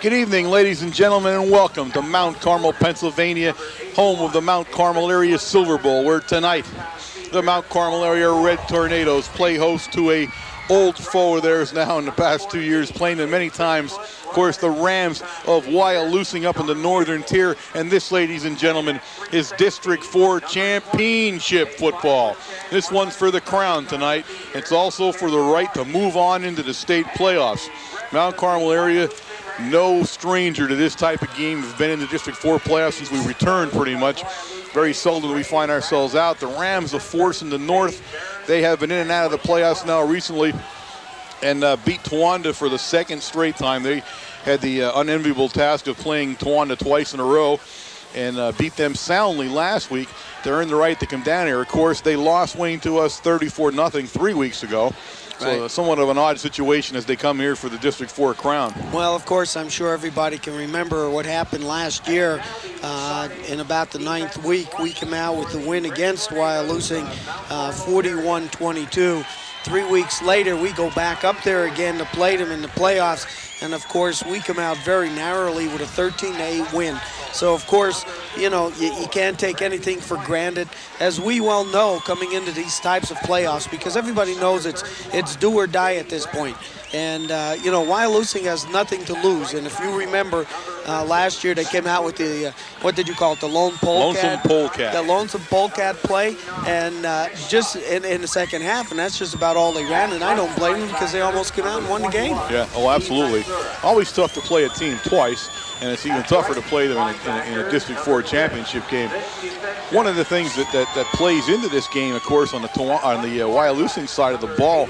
Good evening, ladies and gentlemen, and welcome to Mount Carmel, Pennsylvania, home of the Mount Carmel Area Silver Bowl, where tonight the Mount Carmel Area Red Tornadoes play host to a old foe of theirs now in the past 2 years, playing them many times. Of course, the Rams of Wyalusing up in the northern tier, and this, ladies and gentlemen, is District 4 Championship football. This one's for the crown tonight. It's also for the right to move on into the state playoffs. Mount Carmel area, no stranger to this type of game. We've been in the District 4 playoffs since we returned pretty much. Very seldom do we find ourselves out. The Rams, a force in the north, they have been in and out of the playoffs now recently and beat Towanda for the second straight time. They had the unenviable task of playing Towanda twice in a row and beat them soundly last week. They earned the right to come down here. Of course, they lost Wayne to us 34-0 3 weeks ago. So somewhat of an odd situation as they come here for the District 4 crown. Well, of course, I'm sure everybody can remember what happened last year. In about the 9th week, we came out with the win against Wyalusing, 41-22. 3 weeks later, we go back up there again to play them in the playoffs. And, of course, we come out very narrowly with a 13-8 win. So, of course, you know, you can't take anything for granted, as we well know coming into these types of playoffs, because everybody knows it's do or die at this point. And, you know, Wyalusing has nothing to lose. And if you remember, last year they came out with the, what did you call it, the lone polecat? Lonesome polecat. The lonesome polecat play, and just in the second half, and that's just about all they ran. And I don't blame them because they almost came out and won the game. Yeah, oh, absolutely. Always tough to play a team twice, and it's even tougher to play them in a District 4 championship game. One of the things that plays into this game, of course, on the Wyalusing side of the ball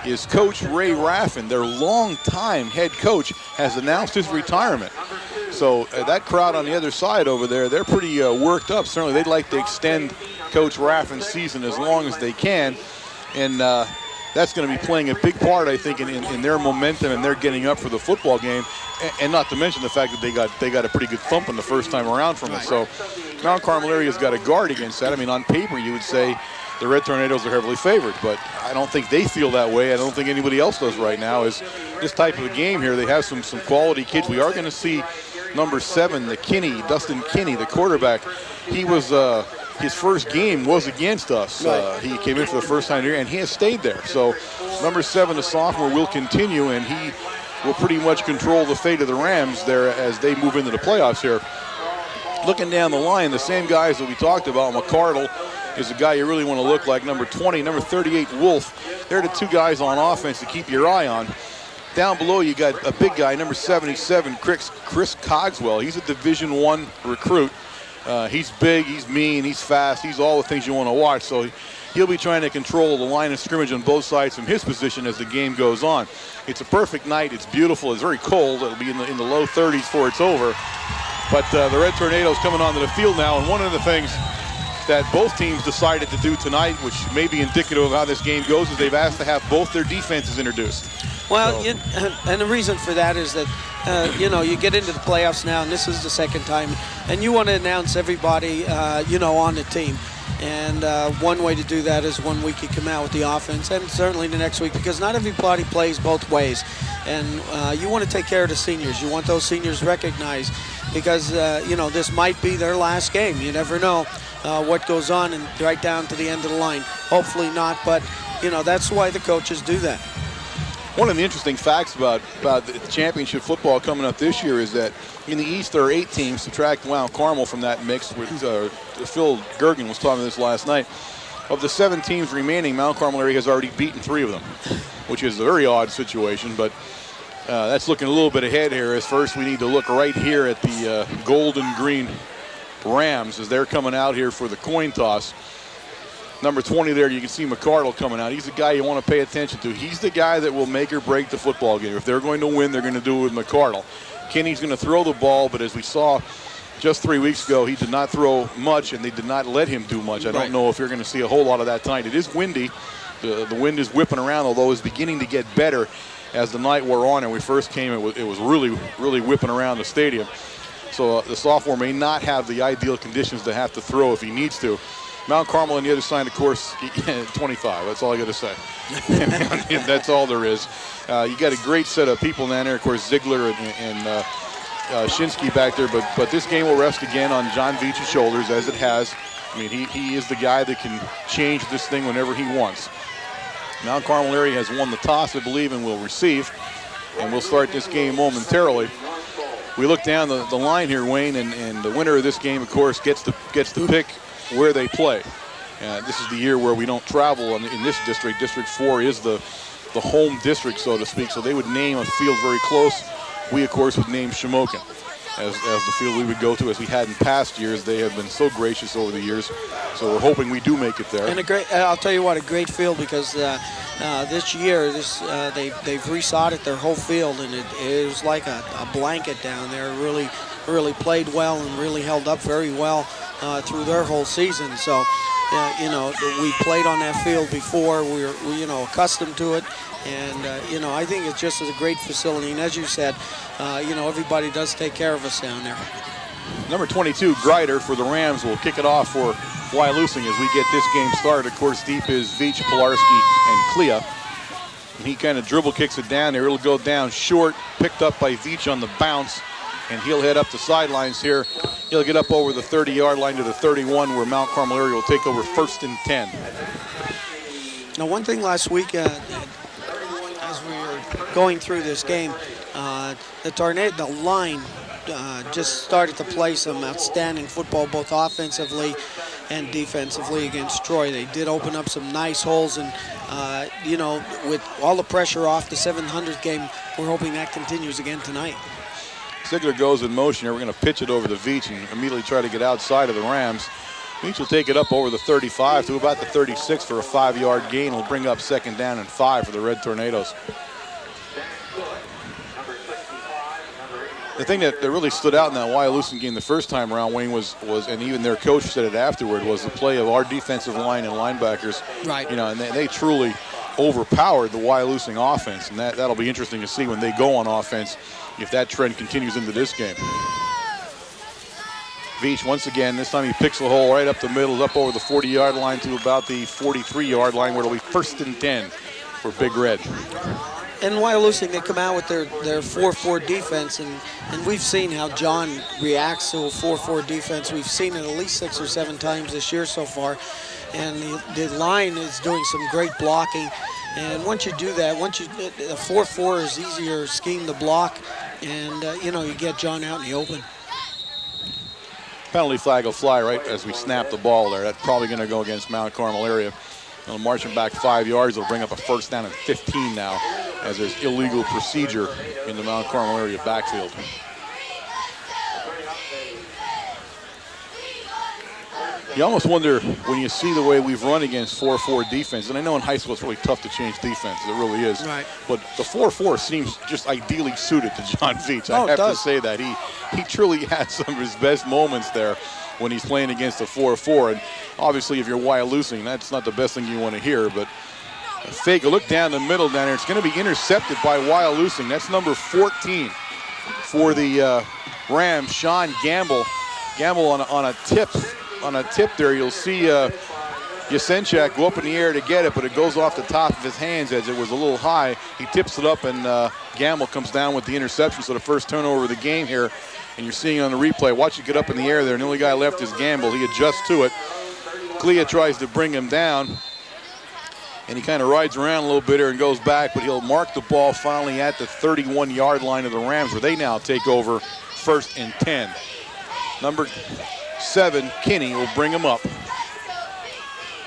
is Coach Ray Raffin, their longtime head coach, has announced his retirement. So that crowd on the other side over there, they're pretty worked up. Certainly they'd like to extend Coach Raffin's season as long as they can. And that's going to be playing a big part, I think, in their momentum and their getting up for the football game. And not to mention the fact that they got a pretty good thumping the first time around from it. So Mount Carmel area's got a guard against that. I mean, on paper, you would say the Red Tornadoes are heavily favored, but I don't think they feel that way. I don't think anybody else does right now. Is this type of a game here, they have some quality kids. We are going to see number 7, Dustin Kinney, the quarterback. He was his first game was against us. He came in for the first time here, and he has stayed there. So number 7, the sophomore, will continue, and he will pretty much control the fate of the Rams there as they move into the playoffs here. Looking down the line, the same guys that we talked about, McCardle is a guy you really want to look like. Number 20, number 38, Wolf. They're the two guys on offense to keep your eye on. Down below, you got a big guy, number 77, Chris Cogswell. He's a Division I recruit. He's big, he's mean, he's fast, he's all the things you want to watch. So he'll be trying to control the line of scrimmage on both sides from his position as the game goes on. It's a perfect night. It's beautiful. It's very cold. It'll be in the low 30s before it's over. But the Red Tornadoes coming onto the field now, and one of the things that both teams decided to do tonight, which may be indicative of how this game goes, is they've asked to have both their defenses introduced. Well, and the reason for that is that, you know, you get into the playoffs now, and this is the second time, and you want to announce everybody, you know, on the team. And one way to do that is 1 week you come out with the offense, and certainly the next week, because not everybody plays both ways. And you want to take care of the seniors. You want those seniors recognized because, you know, this might be their last game. You never know what goes on and right down to the end of the line. Hopefully not, but, you know, that's why the coaches do that. One of the interesting facts about the championship football coming up this year is that in the East there are 8 teams. Subtract Mount Carmel from that mix. Phil Gergen was talking this last night. Of the 7 teams remaining, Mount Carmel area has already beaten 3 of them, which is a very odd situation. But that's looking a little bit ahead here. As first we need to look right here at the gold and green Rams as they're coming out here for the coin toss. Number 20 there, you can see McCardle coming out. He's the guy you want to pay attention to. He's the guy that will make or break the football game. If they're going to win, they're going to do it with McCardle. Kinney's going to throw the ball, but as we saw just 3 weeks ago, he did not throw much, and they did not let him do much. I don't know if you're going to see a whole lot of that tonight. It is windy. The wind is whipping around, although it's beginning to get better as the night wore on. And we first came, it was really, really whipping around the stadium. So the sophomore may not have the ideal conditions to have to throw if he needs to. Mount Carmel on the other side, of course, 25. That's all I got to say. That's all there is. You got a great set of people down there. Of course, Ziegler and Shinsky back there, but this game will rest again on John Veach's shoulders, as it has. I mean, he is the guy that can change this thing whenever he wants. Mount Carmel area has won the toss, I believe, and will receive. And we'll start this game momentarily. We look down the line here, Wayne, and the winner of this game, of course, gets to pick where they play. This is the year where we don't travel in this district. District 4 is the home district, so to speak, so they would name a field very close. We, of course, would name Shamokin as the field we would go to, as we had in past years. They have been so gracious over the years, so we're hoping we do make it there. And I'll tell you what, a great field, because this year they've resodded their whole field, and it was like a blanket down there. Really played well and really held up very well through their whole season. So we played on that field before. We're accustomed to it. And, I think it's just a great facility. And as you said, everybody does take care of us down there. Number 22, Greider for the Rams, will kick it off for Wyalusing as we get this game started. Of course, deep is Veach, Pilarski, and Clea. And he kind of dribble kicks it down there. It'll go down short, picked up by Veach on the bounce. And he'll head up the sidelines here. He'll get up over the 30-yard line to the 31, where Mount Carmel area will take over 1st and 10. Now, one thing last week, as we were going through this game, the line just started to play some outstanding football, both offensively and defensively against Troy. They did open up some nice holes, and with all the pressure off the 700 game, we're hoping that continues again tonight. Sigler goes in motion here. We're going to pitch it over to Veach and immediately try to get outside of the Rams. Veach will take it up over the 35 to about the 36 for a 5-yard gain. It'll bring up 2nd down and 5 for the Red Tornadoes. The thing that really stood out in that Wyalusing game the first time around, Wayne, was and even their coach said it afterward, was the play of our defensive line and linebackers. Right. And they truly overpowered the Wyalusing offense, and that'll be interesting to see when they go on offense, if that trend continues into this game. Veach, once again, this time he picks the hole right up the middle, up over the 40-yard line to about the 43-yard line, where it'll be 1st and 10 for Big Red. And Wyalusing, they come out with their 4-4 defense, and we've seen how John reacts to a 4-4 defense. We've seen it at least 6 or 7 times this year so far, and the line is doing some great blocking. And once you do that, a 4-4 is easier scheme to block, and you get John out in the open. Penalty flag will fly right as we snap the ball there. That's probably going to go against Mount Carmel area. They'll march him back 5 yards. They'll bring up a 1st down and 15 now, as there's illegal procedure in the Mount Carmel area backfield. You almost wonder when you see the way we've run against 4-4 defense, and I know in high school it's really tough to change defense, it really is. Right. But the 4-4 seems just ideally suited to John Veach. I have to say that. He truly had some of his best moments there when he's playing against a 4-4. And obviously if you're Wyalusing, that's not the best thing you want to hear, but a fake, a look down the middle down there. It's going to be intercepted by Wyalusing. That's number 14 for the Rams, Sean Gamble. Gamble on a tip. On a tip there, you'll see Yasenchak go up in the air to get it, but it goes off the top of his hands as it was a little high. He tips it up, and Gamble comes down with the interception, so the first turnover of the game here. And you're seeing it on the replay. Watch it get up in the air there, and the only guy left is Gamble. He adjusts to it. Clea tries to bring him down, and he kind of rides around a little bit here and goes back, but he'll mark the ball finally at the 31-yard line of the Rams, where they now take over 1st and 10. Number 7, Kinney, will bring him up.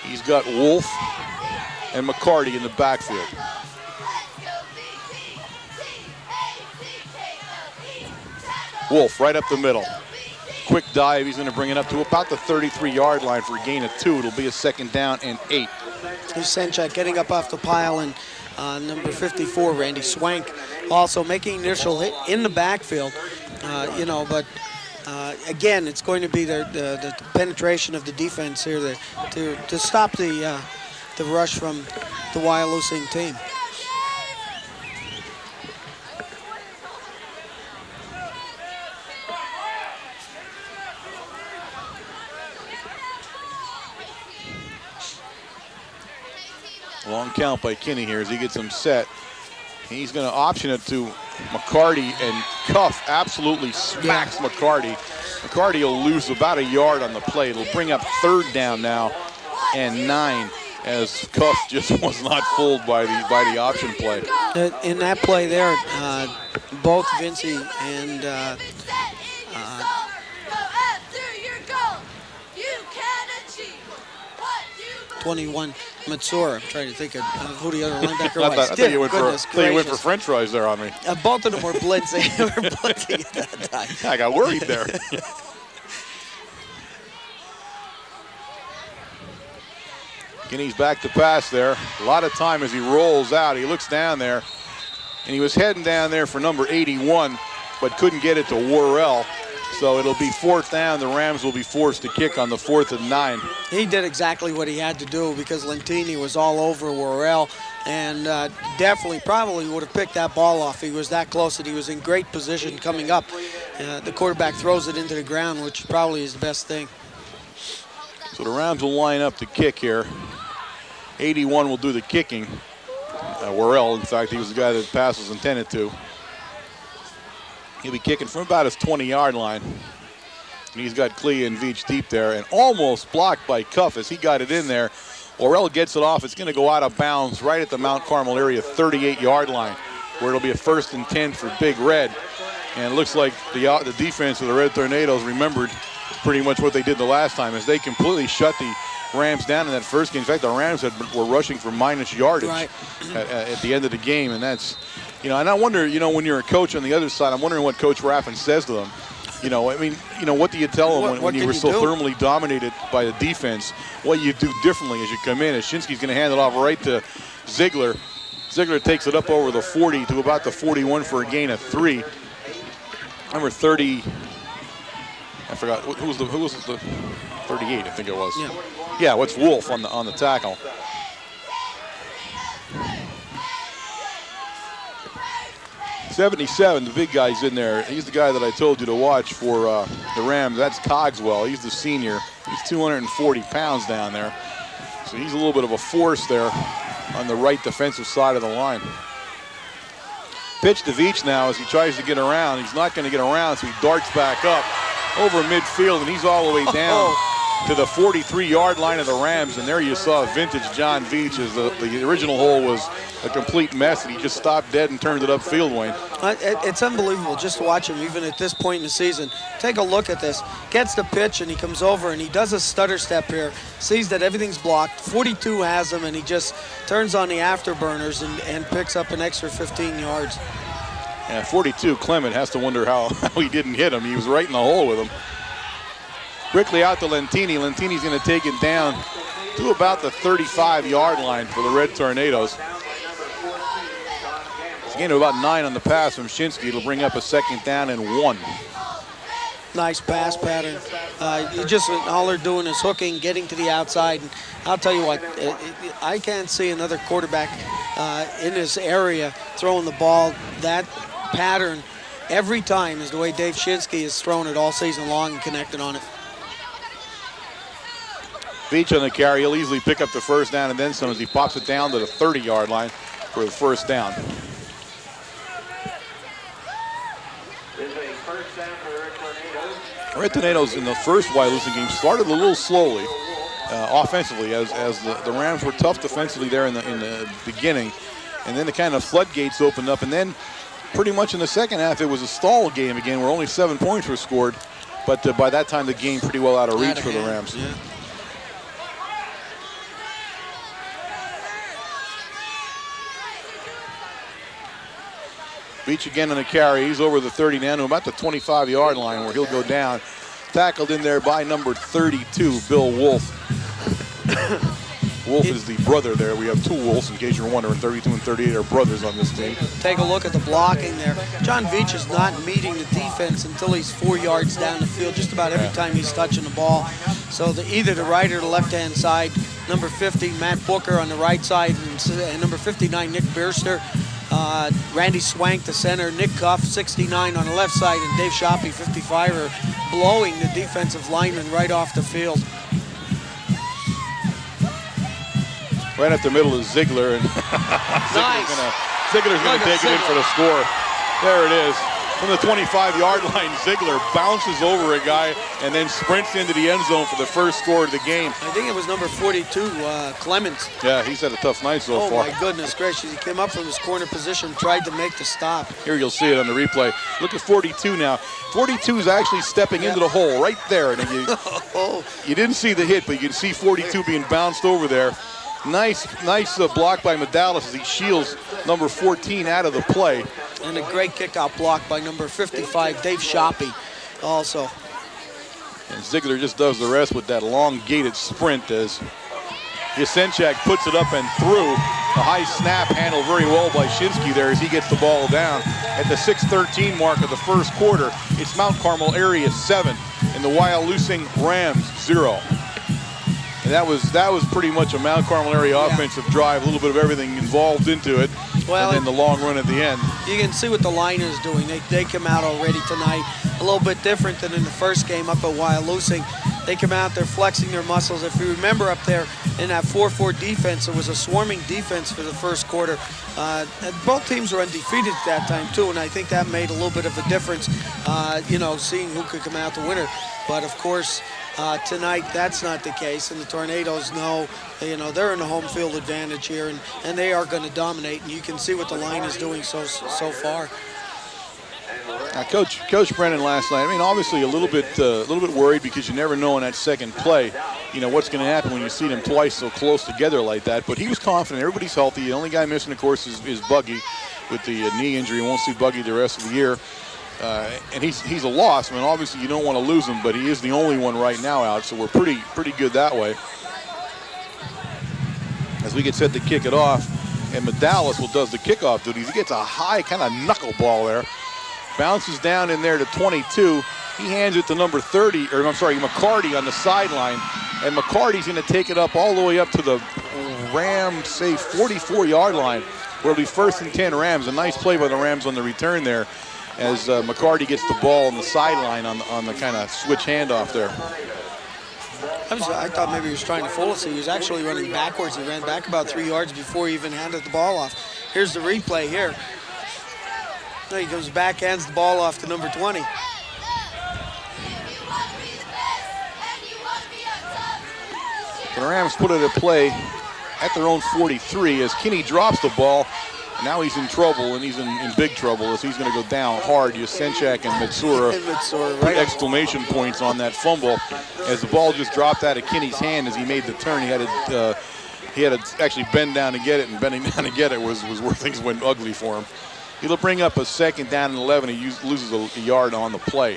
He's got Wolf and McCarty in the backfield. Wolf right up the middle. Quick dive, he's going to bring it up to about the 33-yard line for a gain of 2. It'll be a 2nd down and 8. Yasenchak getting up off the pile, and number 54, Randy Swank, also making initial hit in the backfield, but again, it's going to be the penetration of the defense here to stop the rush from the Wyalusing team. Long count by Kinney here as he gets him set. He's going to option it to McCarty, and Cuff absolutely smacks McCarty. McCarty will lose about a yard on the play. It'll bring up 3rd down now and 9, as Cuff just was not fooled by the option play. In that play there, both Vincey and 21 Matsura. I'm trying to think of who the other linebacker was. I thought you went for French fries there on me. Both of them were blitzing. They were blitzing at that time. I got worried there. Guinea's back to pass there. A lot of time as he rolls out. He looks down there, and he was heading down there for number 81, but couldn't get it to Worrell. So it'll be 4th down. The Rams will be forced to kick on the 4th and 9. He did exactly what he had to do because Lentini was all over Worrell, and definitely probably would have picked that ball off. He was that close, and he was in great position coming up. The quarterback throws it into the ground, which probably is the best thing. So the Rams will line up to kick here. 81 will do the kicking. Worrell, in fact, he was the guy that the pass was intended to. He'll be kicking from about his 20-yard line. And he's got Clea and Veach deep there, and almost blocked by Cuff as he got it in there. Worrell gets it off. It's going to go out of bounds right at the Mount Carmel area 38-yard line, where it'll be a 1st and 10 for Big Red. And it looks like the defense of the Red Tornadoes remembered pretty much what they did the last time, as they completely shut the Rams down in that first game. In fact, the Rams were rushing for minus yardage at the end of the game, and that's, and I wonder, when you're a coach on the other side, I'm wondering what Coach Raffin says to them. What do you tell them when you were so thermally dominated by the defense? What you do differently as you come in? As Shinsky's going to hand it off right to Ziegler. Ziegler takes it up over the 40 to about the 41 for a gain of 3. Number 30. I forgot who was the 38. I think it was. Yeah, what's Wolf on the tackle? '77, the big guy's in there. He's the guy that I told you to watch for the Rams. That's Cogswell. He's the senior. He's 240 pounds down there. So he's a little bit of a force there on the right defensive side of the line. Pitch to Veach now as he tries to get around. He's not going to get around, so he darts back up over midfield, and he's all the way down to the 43-yard line of the Rams. And there you saw vintage John Veach, as the original hole was a complete mess, and he just stopped dead and turned it upfield, Wayne. It's unbelievable just to watch him, even at this point in the season. Take a look at this. Gets the pitch, and he comes over, and he does a stutter step here, sees that everything's blocked. 42 has him, and he just turns on the afterburners and picks up an extra 15 yards. Yeah, 42, Clement has to wonder how he didn't hit him. He was right in the hole with him. Quickly out to Lentini. Lentini's going to take it down to about the 35-yard line for the Red Tornadoes. It's a gain of about 9 on the pass from Shinsky. It'll bring up a 2nd down and 1. Nice pass pattern. All they're doing is hooking, getting to the outside. And I'll tell you what, I can't see another quarterback in this area throwing the ball. That pattern every time is the way Dave Shinsky has thrown it all season long and connected on it. Veach on the carry. He'll easily pick up the 1st down and then some as he pops it down to the 30-yard line for the 1st down. Red Tornadoes in the first Wyalusing game started a little slowly offensively as the Rams were tough defensively there in the beginning, and then the kind of floodgates opened up, and then pretty much in the second half it was a stall game again where only 7 points were scored, but by that time the game pretty well out of reach for the Rams. Yeah. Veach again on the carry. He's over the 30 now to about the 25-yard line where he'll go down. Tackled in there by number 32, Bill Wolf. Wolf is the brother there. We have 2 Wolves, in case you're wondering. 32 and 38 are brothers on this team. Take a look at the blocking there. John Veach is not meeting the defense until he's 4 yards down the field, just about every time he's touching the ball. So either the right or the left-hand side. Number 50, Matt Booker on the right side, and number 59, Nick Bierster. Randy Swank, the center, Nick Cuff, 69 on the left side, and Dave Shoppy, 55, are blowing the defensive lineman right off the field. Right up the middle is Ziegler, and Nice. Ziegler's going to take it in for the score. There it is. From the 25-yard line, Ziegler bounces over a guy and then sprints into the end zone for the first score of the game. I think it was number 42, Clemens. Yeah, he's had a tough night so far. Oh, my goodness gracious. He came up from his corner position, tried to make the stop. Here you'll see it on the replay. Look at 42 now. 42 is actually stepping into the hole right there. And you didn't see the hit, but you can see 42 being bounced over there. Nice block by Medalis as he shields number 14 out of the play. And a great kickout block by number 55, Dave Shoppy, also. And Ziegler just does the rest with that elongated sprint as Yasenchak puts it up and through. A high snap handled very well by Shinsky there as he gets the ball down. At the 6:13 mark of the first quarter, it's Mount Carmel area 7 and the Wyalusing Rams 0. And that was pretty much a Mount Carmel area offensive drive, a little bit of everything involved into it, well, and then the long run at the end. You can see what the line is doing. They come out already tonight, a little bit different than in the first game up at Wyalusing. They come out, they're flexing their muscles. If you remember up there in that 4-4 defense, it was a swarming defense for the first quarter. And both teams were undefeated at that time too, and I think that made a little bit of a difference, seeing who could come out the winner. But of course, tonight, that's not the case, and the Tornadoes know, they're in the home field advantage here, and they are going to dominate, and you can see what the line is doing so far. Now, Coach Brennan last night, I mean, obviously a little bit worried because you never know in that second play, what's going to happen when you see them twice so close together like that. But he was confident. Everybody's healthy. The only guy missing, of course, is Buggy with the knee injury. Won't see Buggy the rest of the year. And he's a loss. I mean, obviously you don't want to lose him, but he is the only one right now out, so we're pretty good that way. As we get set to kick it off, and Medalis does the kickoff duties. He gets a high kind of knuckleball there, bounces down in there to 22. He hands it to number 30, or I'm sorry, McCarty on the sideline, and McCarty's going to take it up all the way up to the Rams, say 44-yard line, where it'll be 1st and 10 Rams. A nice play by the Rams on the return there, as McCarty gets the ball on the sideline on the kind of switch handoff there. I thought maybe he was trying to fool us. He was actually running backwards. He ran back about 3 yards before he even handed the ball off. Here's the replay here. He goes back, hands the ball off to number 20. The Rams put it at play at their own 43 as Kinney drops the ball. Now he's in trouble, and he's in big trouble as he's going to go down hard. Yasenchak and Mitsura put exclamation points on that fumble as the ball just dropped out of Kinney's hand as he made the turn. He had to actually bend down to get it, and bending down to get it was where things went ugly for him. He'll bring up a 2nd down and 11. He loses a yard on the play.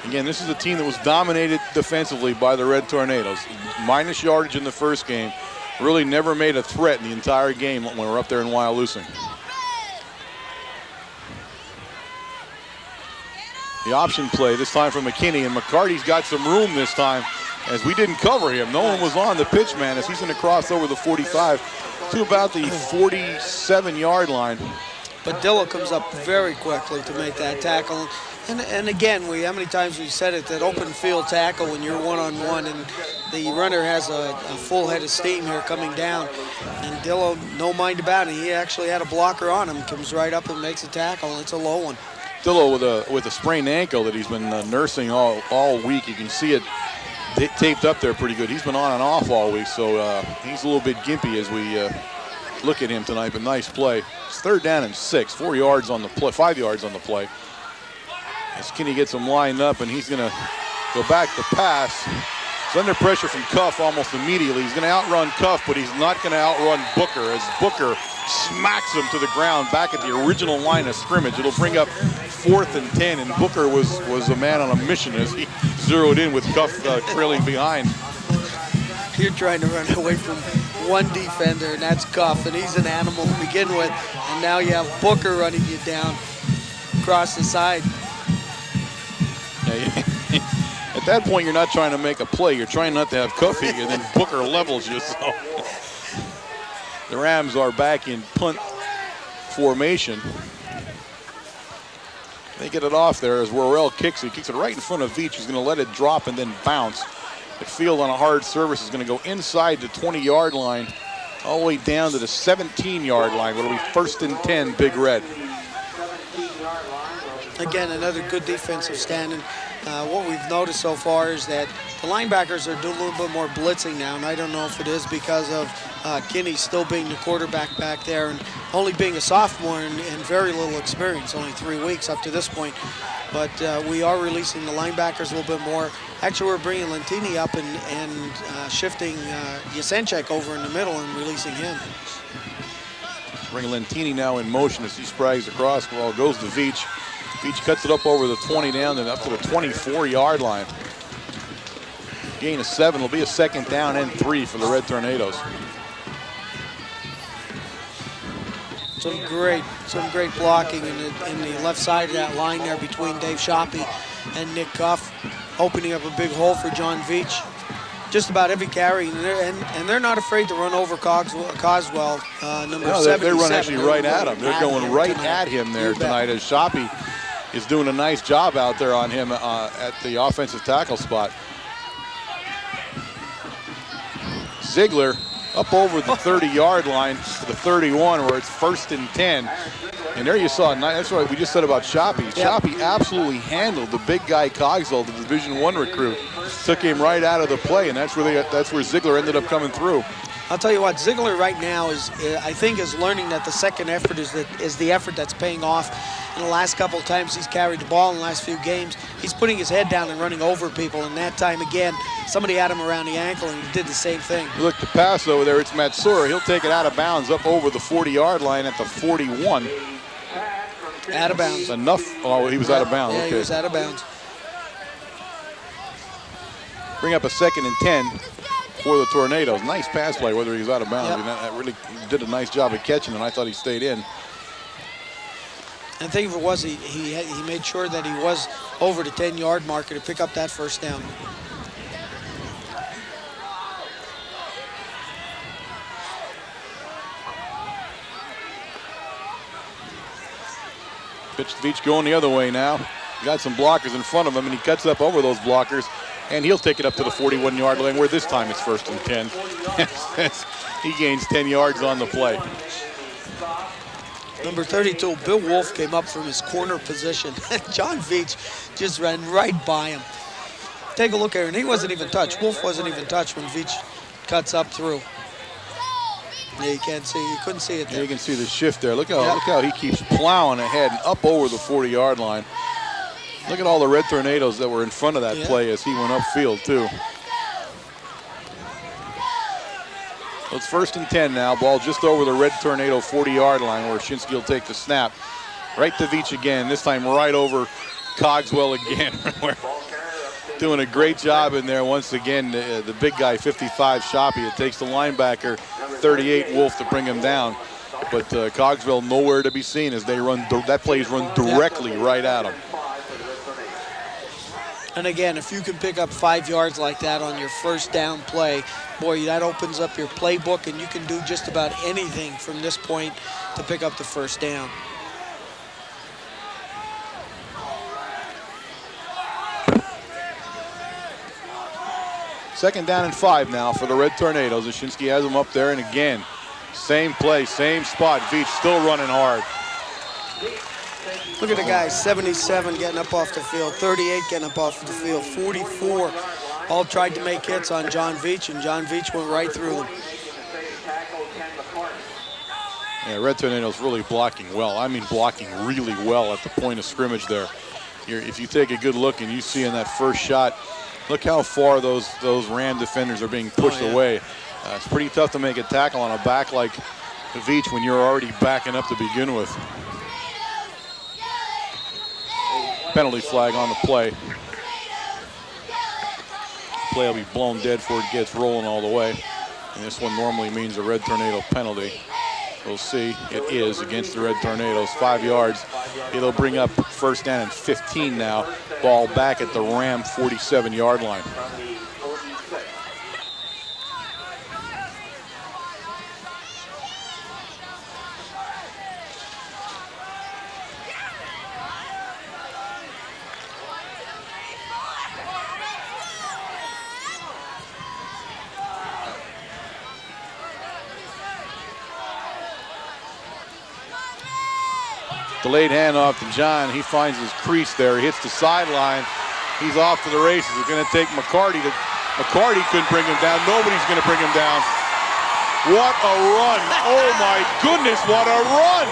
Again, this is a team that was dominated defensively by the Red Tornadoes. Minus yardage in the first game. Really never made a threat in the entire game when we're up there in Wyalusing. The option play this time from McKinney, and McCarty's got some room this time as we didn't cover him. No one was on the pitch man as he's going to cross over the 45 to about the 47-yard line. But Dillo comes up very quickly to make that tackle. And again, how many times we've said it, that open field tackle when you're one-on-one and the runner has a full head of steam here coming down. And Dillo, no mind about it. He actually had a blocker on him, comes right up and makes a tackle. It's a low one. Dillo with a sprained ankle that he's been nursing all week. You can see it taped up there pretty good. He's been on and off all week, so he's a little bit gimpy as we look at him tonight, but nice play. It's 3rd down and 6, 4 yards on the play, 5 yards on the play. As Kinney gets him lined up, and he's going to go back to pass. He's under pressure from Cuff almost immediately. He's going to outrun Cuff, but he's not going to outrun Booker as Booker smacks him to the ground back at the original line of scrimmage. It'll bring up 4th and 10, and Booker was a man on a mission as he zeroed in with Cuff trailing behind. You're trying to run away from one defender, and that's Cuff, and he's an animal to begin with. And now you have Booker running you down across the side. At that point, you're not trying to make a play. You're trying not to have Cuff hit you, and then Booker levels you. So the Rams are back in punt formation. They get it off there as Worrell kicks it. He kicks it right in front of Veach. He's going to let it drop and then bounce. The field on a hard surface is going to go inside the 20-yard line all the way down to the 17-yard line. It'll be 1st and 10, Big Red. Again, another good defensive stand. And what we've noticed so far is that the linebackers are doing a little bit more blitzing now, and I don't know if it is because of Kinney still being the quarterback back there and only being a sophomore and very little experience, only 3 weeks up to this point. But we are releasing the linebackers a little bit more. Actually, we're bringing Lentini up and shifting Jasenchek over in the middle and releasing him. Bring Lentini now in motion as he sprags across. Ball goes to Veach. Veach cuts it up over the 20 down and up to the 24-yard line. Gain of 7 will be a 2nd down and 3 for the Red Tornadoes. Some great blocking in the left side of that line there between Dave Shoppy and Nick Cuff, opening up a big hole for John Veach. Just about every carry, and they're not afraid to run over Coswell, number 77. They run actually right at him. They're going right at him there tonight as Shoppy is doing a nice job out there on him at the offensive tackle spot. Ziegler up over the 30-yard line to the 31 where it's 1st and 10. And there you saw, that's what we just said about Shoppy. Yep. Shoppy absolutely handled the big guy Cogswell, the Division I recruit. Took him right out of the play, and that's where Ziegler ended up coming through. I'll tell you what, Ziegler right now I think is learning that the second effort is the effort that's paying off. In the last couple of times he's carried the ball in the last few games, he's putting his head down and running over people. And that time again, somebody had him around the ankle and he did the same thing. Look, the pass over there, it's Matsura. He'll take it out of bounds up over the 40-yard line at the 41. Out of bounds. Enough. Oh, he was out of bounds. Yeah, okay. He was out of bounds. Bring up a 2nd and 10 for the Tornadoes. Nice pass play, whether he was out of bounds. Yep. That really did a nice job of catching him. I thought he stayed in. And I think if it was, he made sure that he was over the 10-yard marker to pick up that 1st down. Pitch to Veach going the other way now. Got some blockers in front of him, and he cuts up over those blockers, and he'll take it up to the 41-yard line, where this time it's 1st and 10. He gains 10 yards on the play. Number 32, Bill Wolf, came up from his corner position. John Veach just ran right by him. Take a look here, and he wasn't even touched. Wolf wasn't even touched when Veach cuts up through. Yeah, you can't see. You couldn't see it there. Yeah, you can see the shift there. Look how he keeps plowing ahead and up over the 40-yard line. Look at all the Red Tornadoes that were in front of that play as he went upfield too. So it's 1st and 10 now. Ball just over the Red Tornado 40-yard line where Shinsky will take the snap. Right to Veach again. This time right over Cogswell again. Doing a great job in there once again. The big guy, 55, Shoppy. It takes the linebacker, 38, Wolf, to bring him down. But Cogswell nowhere to be seen as they run. That play's run directly right at him. And again, if you can pick up 5 yards like that on your 1st down play, boy, that opens up your playbook, and you can do just about anything from this point to pick up the 1st down. Second down and 5 now for the Red Tornadoes. Shinsky has them up there, and again, same play, same spot. Veach still running hard. Look at the guys, 77 getting up off the field, 38 getting up off the field, 44 all tried to make hits on John Veach, and John Veach went right through them. Yeah, Red Tornadoes really blocking well. I mean, blocking really well at the point of scrimmage there. If you take a good look and you see in that first shot, look how far those Ram defenders are being pushed away. It's pretty tough to make a tackle on a back like Veach when you're already backing up to begin with. Penalty flag on the play. Play will be blown dead before it gets rolling all the way. And this one normally means a Red Tornado penalty. We'll see. It is against the Red Tornadoes. 5 yards. It'll bring up 1st down and 15 now. Ball back at the Ram 47-yard line. Delayed handoff to John. He finds his crease there. He hits the sideline. He's off to the races. It's going to take McCarty. McCarty couldn't bring him down. Nobody's going to bring him down. What a run. Oh, my goodness, what a run.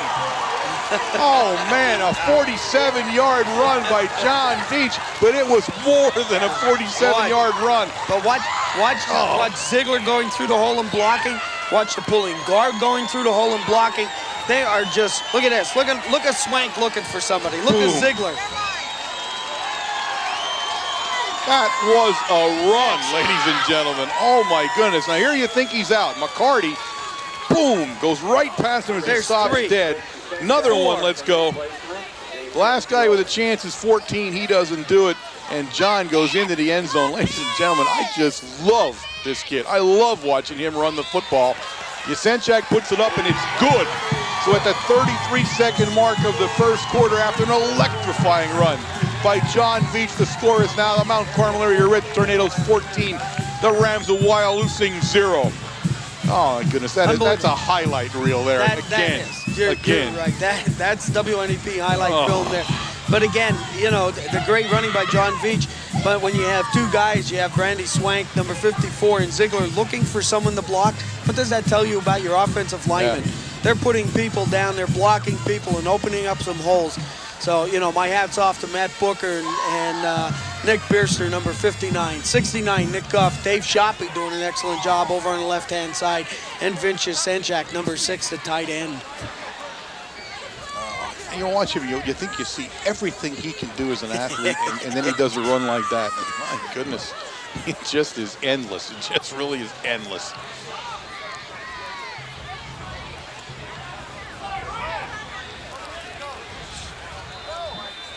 Oh, man, a 47-yard run by John Veach, but it was more than a 47-yard run. But watch Ziegler going through the hole and blocking. Watch the pulling guard going through the hole and blocking. They are just, look at this. Look at Swank looking for somebody. Look at Ziegler. That was a run, ladies and gentlemen. Oh, my goodness. Now, here you think he's out. McCarty, boom, goes right past him as he stops dead. Another one, let's go. The last guy with a chance is 14. He doesn't do it, and John goes into the end zone. Ladies and gentlemen, I just love this kid. I love watching him run the football. Yasenchak puts it up, and it's good. So at the 33-second mark of the first quarter, after an electrifying run by John Veach, the score is now the Mount Carmel area Red Tornadoes 14, the Rams of Wyalusing 0. Oh, my goodness, that's a highlight reel there. You're right. That's WNEP highlight film there. But again, you know, the great running by John Veach. But when you have two guys, you have Brandy Swank, number 54, and Ziegler looking for someone to block, what does that tell you about your offensive linemen? Yeah. They're putting people down, they're blocking people and opening up some holes. So, you know, my hat's off to Matt Booker and Nick Bierster, number 59. 69, Nick Guff. Dave Shoppy doing an excellent job over on the left-hand side. And Vince Yasenchak, number 6, the tight end. You watch him, you think you see everything he can do as an athlete, and then he does a run like that. And my goodness, it just is endless. It just really is endless.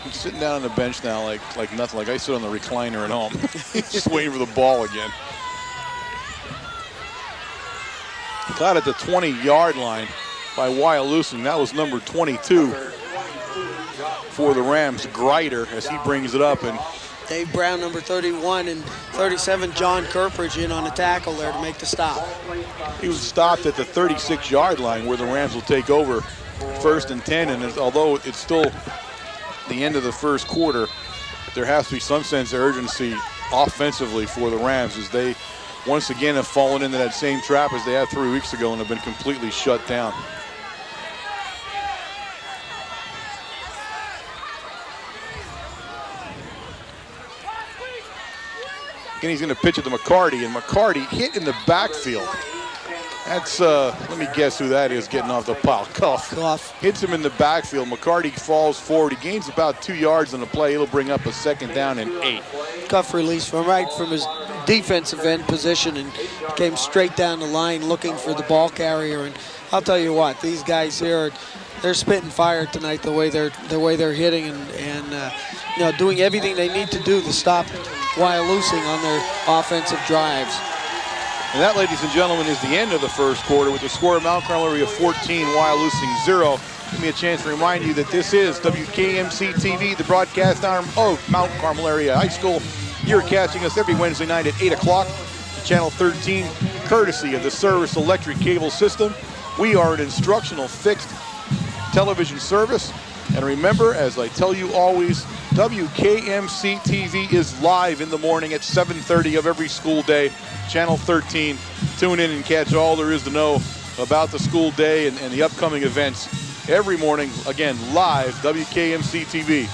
He's sitting down on the bench now like nothing. Like I sit on the recliner at home. Just waiting for the ball again. Caught at the 20-yard line by Wyalusing. That was number 22 for the Rams, Greider, as he brings it up. And Dave Brown, number 31, and 37, John Kirkridge in on the tackle there to make the stop. He was stopped at the 36-yard line where the Rams will take over 1st and 10. And although it's still the end of the first quarter, there has to be some sense of urgency offensively for the Rams as they once again have fallen into that same trap as they had 3 weeks ago and have been completely shut down. Again, he's going to pitch it to McCarty, and McCarty hit in the backfield. That's, let me guess who that is getting off the pile. Cuff. Hits him in the backfield. McCarty falls forward. He gains about 2 yards on the play. It'll bring up a 2nd down and 8. Cuff release from his defensive end position and came straight down the line looking for the ball carrier. And I'll tell you what, these guys here, they're spitting fire tonight the way they're hitting and you know, doing everything they need to do to stop Wyalusing on their offensive drives. And that, ladies and gentlemen, is the end of the first quarter with the score of Mount Carmel area 14, Wyalusing 0. Give me a chance to remind you that this is WKMC TV, the broadcast arm of Mount Carmel area high school. You're catching us every Wednesday night at 8 o'clock, channel 13, courtesy of the Service Electric Cable System. We are an instructional fixed television service. And remember, as I tell you always, WKMC TV is live in the morning at 7:30 of every school day, channel 13. Tune in and catch all there is to know about the school day and the upcoming events every morning. Again, live, WKMC TV.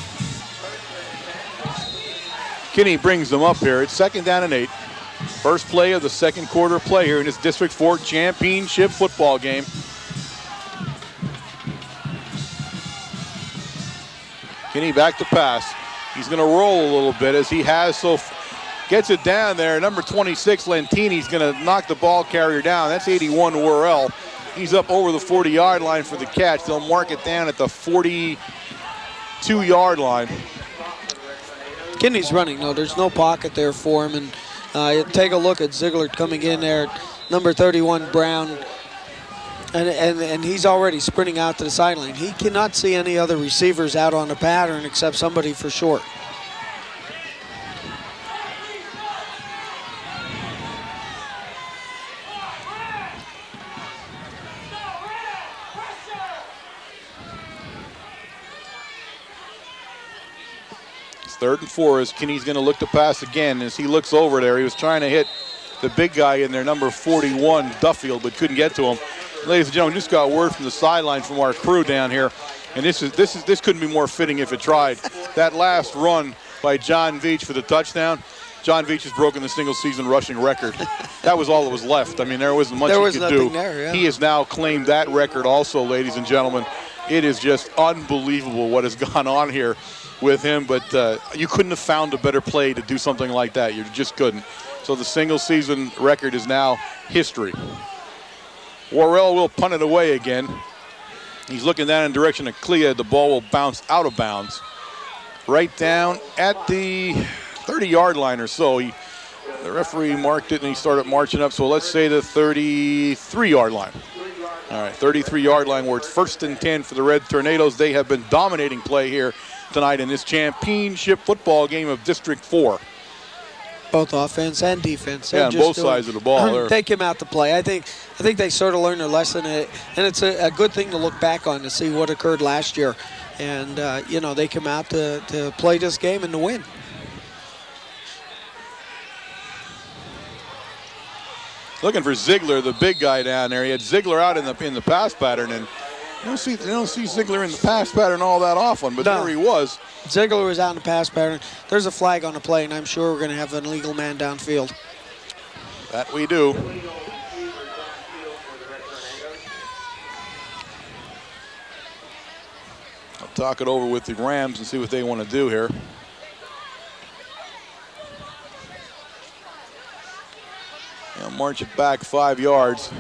Kinney brings them up here. It's 2nd down and 8. First play of the second quarter play here in this District 4 championship football game. Kinney back to pass. He's going to roll a little bit as he has so gets it down there. Number 26, Lentini's going to knock the ball carrier down. That's 81 Worrell. He's up over the 40-yard line for the catch. They'll mark it down at the 42-yard line. Kinney's running. No, there's no pocket there for him. And take a look at Ziegler coming in there, number 31, Brown. And he's already sprinting out to the sideline. He cannot see any other receivers out on the pattern except somebody for short. 3rd and 4 as Kinney's going to look to pass again. As he looks over there, he was trying to hit the big guy in there, number 41, Duffield, but couldn't get to him. Ladies and gentlemen, just got word from the sideline from our crew down here, and this couldn't be more fitting if it tried. That last run by John Veach for the touchdown. John Veach has broken the single-season rushing record. That was all that was left. I mean, there wasn't much he could do. There, yeah. He has now claimed that record also, ladies and gentlemen. It is just unbelievable what has gone on here with him, but you couldn't have found a better play to do something like that. You just couldn't. So the single-season record is now history. Worrell will punt it away again. He's looking down in the direction of Clea. The ball will bounce out of bounds. Right down at the 30-yard line or so. The referee marked it and he started marching up. So let's say the 33-yard line. All right, 33-yard line where it's 1st and 10 for the Red Tornadoes. They have been dominating play here tonight in this championship football game of District 4. Both offense and defense. Yeah, on both sides of the ball. Take him out to play. I think they sort of learned their lesson, and it's a good thing to look back on to see what occurred last year. And, they come out to play this game and to win. Looking for Ziegler, the big guy down there. He had Ziegler out in the pass pattern, and you don't see Ziegler in the pass pattern all that often, but there he was. Ziegler was out in the pass pattern. There's a flag on the play, and I'm sure we're going to have an illegal man downfield. That we do. I'll talk it over with the Rams and see what they want to do here. They'll march it back 5 yards.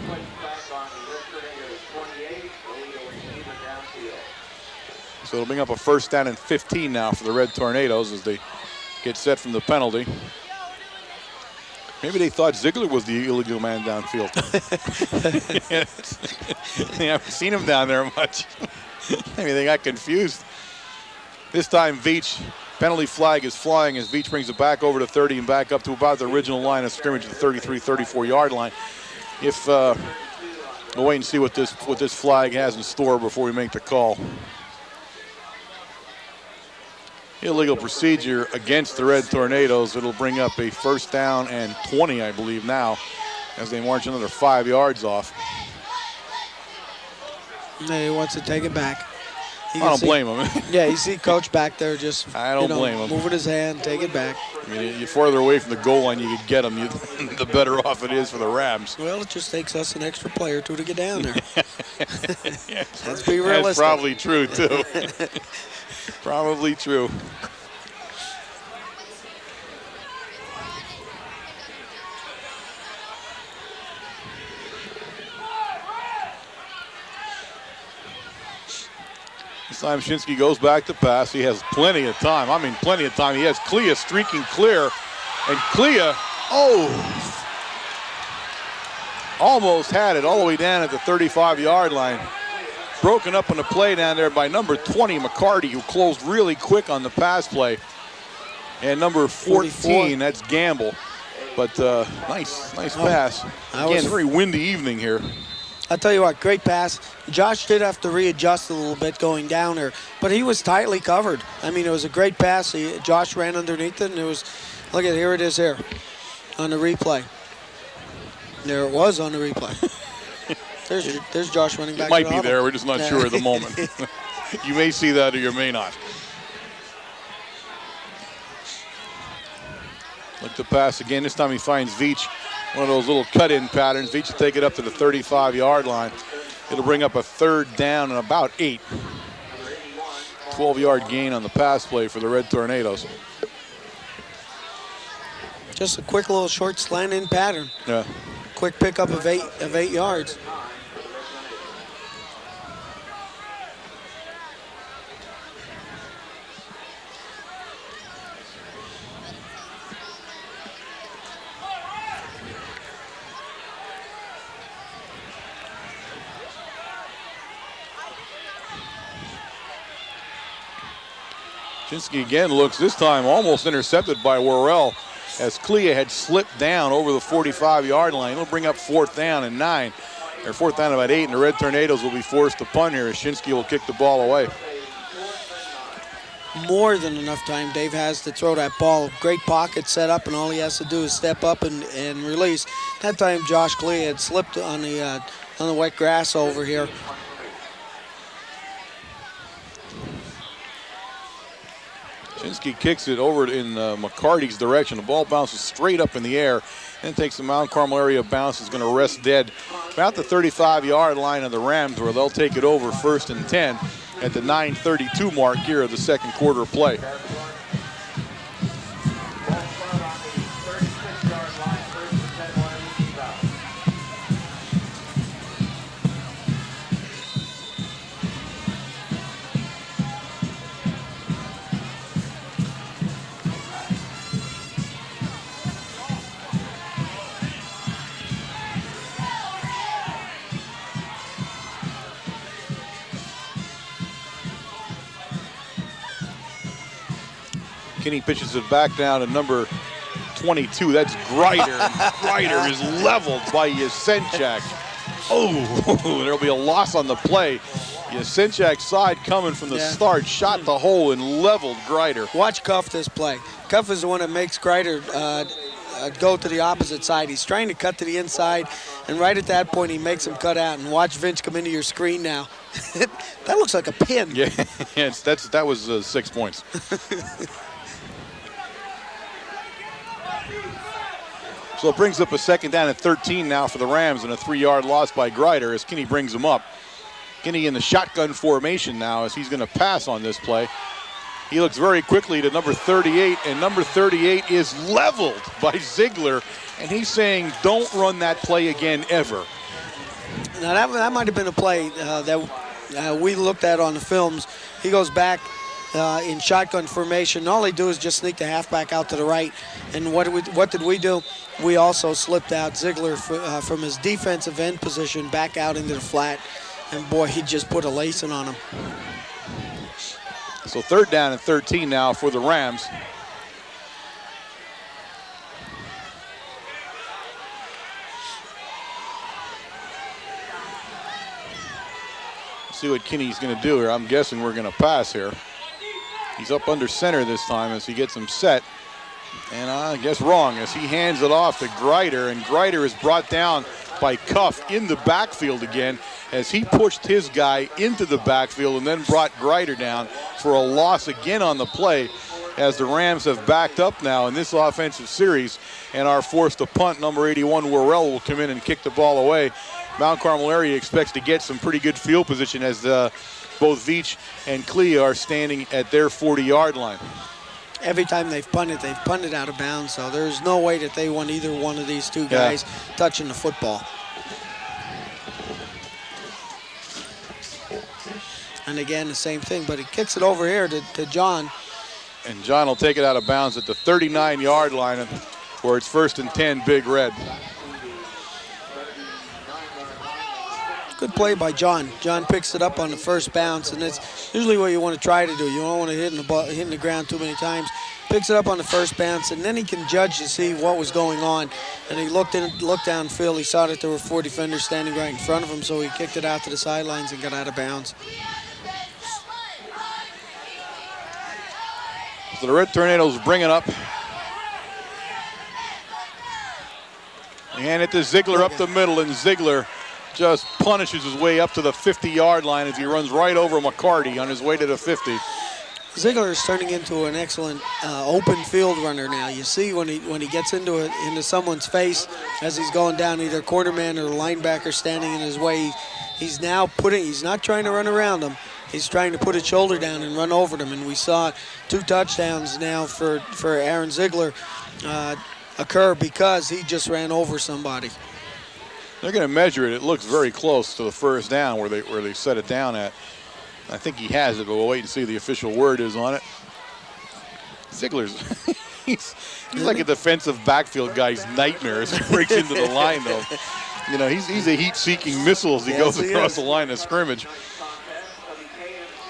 So it'll bring up a 1st down and 15 now for the Red Tornadoes as they get set from the penalty. Maybe they thought Ziegler was the illegal man downfield. They haven't seen him down there much. Maybe they got confused. This time Veach, penalty flag is flying as Veach brings it back over to 30 and back up to about the original line of scrimmage at the 33, 34-yard line. We'll wait and see what this flag has in store before we make the call. Illegal procedure against the Red Tornadoes. It'll bring up a 1st down and 20, I believe, now, as they march another 5 yards off. He wants to take it back. I don't blame him. Yeah, you see Coach back there just blame him. Moving his hand, take it back. I mean, the farther away from the goal line you could get him, the better off it is for the Rams. Well, it just takes us an extra player or two to get down there. Let's be realistic. That's probably true, too. Probably true. This time Shinsky goes back to pass. He has plenty of time. I mean, plenty of time. He has Clea streaking clear. And Clea, almost had it all the way down at the 35-yard line. Broken up on the play down there by number 20, McCarty, who closed really quick on the pass play. And number 14, 44. That's Gamble. But nice pass. Again, very windy evening here. I'll tell you what, great pass. Josh did have to readjust a little bit going down there, but he was tightly covered. I mean, it was a great pass. Josh ran underneath it, and it was, look at, here it is here on the replay. There it was on the replay. There's Josh running back. It might be there. We're just not sure at the moment. You may see that or you may not. Look to pass again. This time he finds Veach. One of those little cut-in patterns. Veach will take it up to the 35-yard line. It'll bring up a 3rd down and about 8. 12-yard gain on the pass play for the Red Tornadoes. Just a quick little short slant-in pattern. Yeah. Quick pickup of 8 yards. Shinsky again looks this time almost intercepted by Worrell as Clea had slipped down over the 45-yard line. It'll bring up 4th down and 9, or 4th down about 8, and the Red Tornadoes will be forced to punt here as Shinsky will kick the ball away. more than enough time Dave has to throw that ball. Great pocket set up, and all he has to do is step up and release. That time Josh Klee had slipped on the wet grass over here. Shinsky kicks it over in McCarty's direction. The ball bounces straight up in the air, then takes the Mount Carmel area bounce. Is going to rest dead about the 35-yard line of the Rams, where they'll take it over 1st and 10 at the 9:32 mark here of the second quarter play. Kinney pitches it back down to number 22. That's Grider. And Grider is leveled by Yasenchak. Oh, there'll be a loss on the play. Yasenchak's side coming from the start, shot the hole and leveled Grider. Watch Cuff this play. Cuff is the one that makes Grider go to the opposite side. He's trying to cut to the inside, and right at that point he makes him cut out. And watch Vince come into your screen now. That looks like a pin. Yeah, that was 6 points. So it brings up a 2nd down and 13 now for the Rams, and a 3-yard loss by Grider as Kinney brings him up. Kinney in the shotgun formation now as he's going to pass on this play. He looks very quickly to number 38, and number 38 is leveled by Ziegler, and he's saying don't run that play again ever. Now that might have been a play that we looked at on the films. He goes back in shotgun formation. All they do is just sneak the halfback out to the right. And what did we do? We also slipped out Ziegler from his defensive end position back out into the flat. And boy, he just put a lacing on him. So 3rd down and 13 now for the Rams. See what Kinney's going to do here. I'm guessing we're going to pass here. He's up under center this time as he gets him set. And I guess wrong as he hands it off to Grider, and Grider is brought down by Cuff in the backfield again as he pushed his guy into the backfield and then brought Grider down for a loss again on the play as the Rams have backed up now in this offensive series and are forced to punt. Number 81, Worrell, will come in and kick the ball away. Mount Carmel area expects to get some pretty good field position as both Veach and Klee are standing at their 40-yard line. Every time they've punted out of bounds, so there's no way that they want either one of these two guys touching the football. And again, the same thing, but he kicks it over here to John. And John will take it out of bounds at the 39-yard line where it's 1st and 10, Big Red. Good play by John. John picks it up on the first bounce, and it's usually what you want to try to do. You don't want to hit the ground too many times. Picks it up on the first bounce, and then he can judge to see what was going on. And he looked downfield. He saw that there were 4 defenders standing right in front of him, so he kicked it out to the sidelines and got out of bounds. So the Red Tornadoes bring it up. And it to Ziegler up the middle, and Ziegler just punishes his way up to the 50-yard line as he runs right over McCarty on his way to the 50. Ziegler is turning into an excellent open field runner now. You see when he gets into someone's face as he's going down, either quarterman or linebacker standing in his way, he's not trying to run around them. He's trying to put his shoulder down and run over them. And we saw 2 touchdowns now for Aaron Ziegler occur because he just ran over somebody. They're going to measure it. It looks very close to the first down where they set it down at. I think he has it, but we'll wait and see what the official word is on it. Ziegler's he's like a defensive backfield guy's nightmare as he breaks into the line, though. You know, he's a heat-seeking missile as he goes across the line of scrimmage.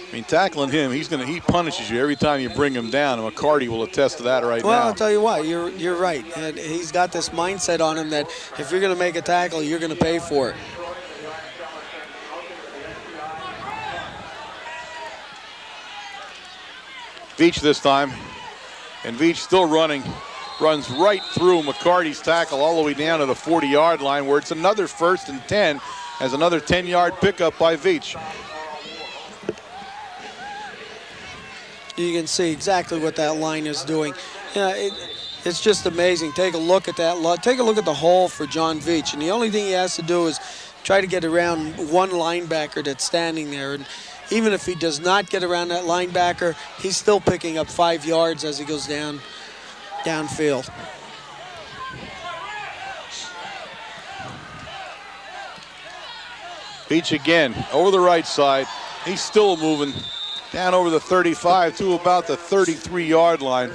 I mean, tackling him, he punishes you every time you bring him down, and McCarty will attest to that right now. Well, I'll tell you what, you're right. And he's got this mindset on him that if you're going to make a tackle, you're going to pay for it. Veach this time. And Veach still running. Runs right through McCarty's tackle all the way down to the 40-yard line, where it's another 1st and 10 as another 10-yard pickup by Veach. You can see exactly what that line is doing. It's just amazing. Take a look at that. Take a look at the hole for John Veach. And the only thing he has to do is try to get around one linebacker that's standing there. And even if he does not get around that linebacker, he's still picking up 5 yards as he goes downfield. Veach again over the right side. He's still moving down over the 35 to about the 33-yard line.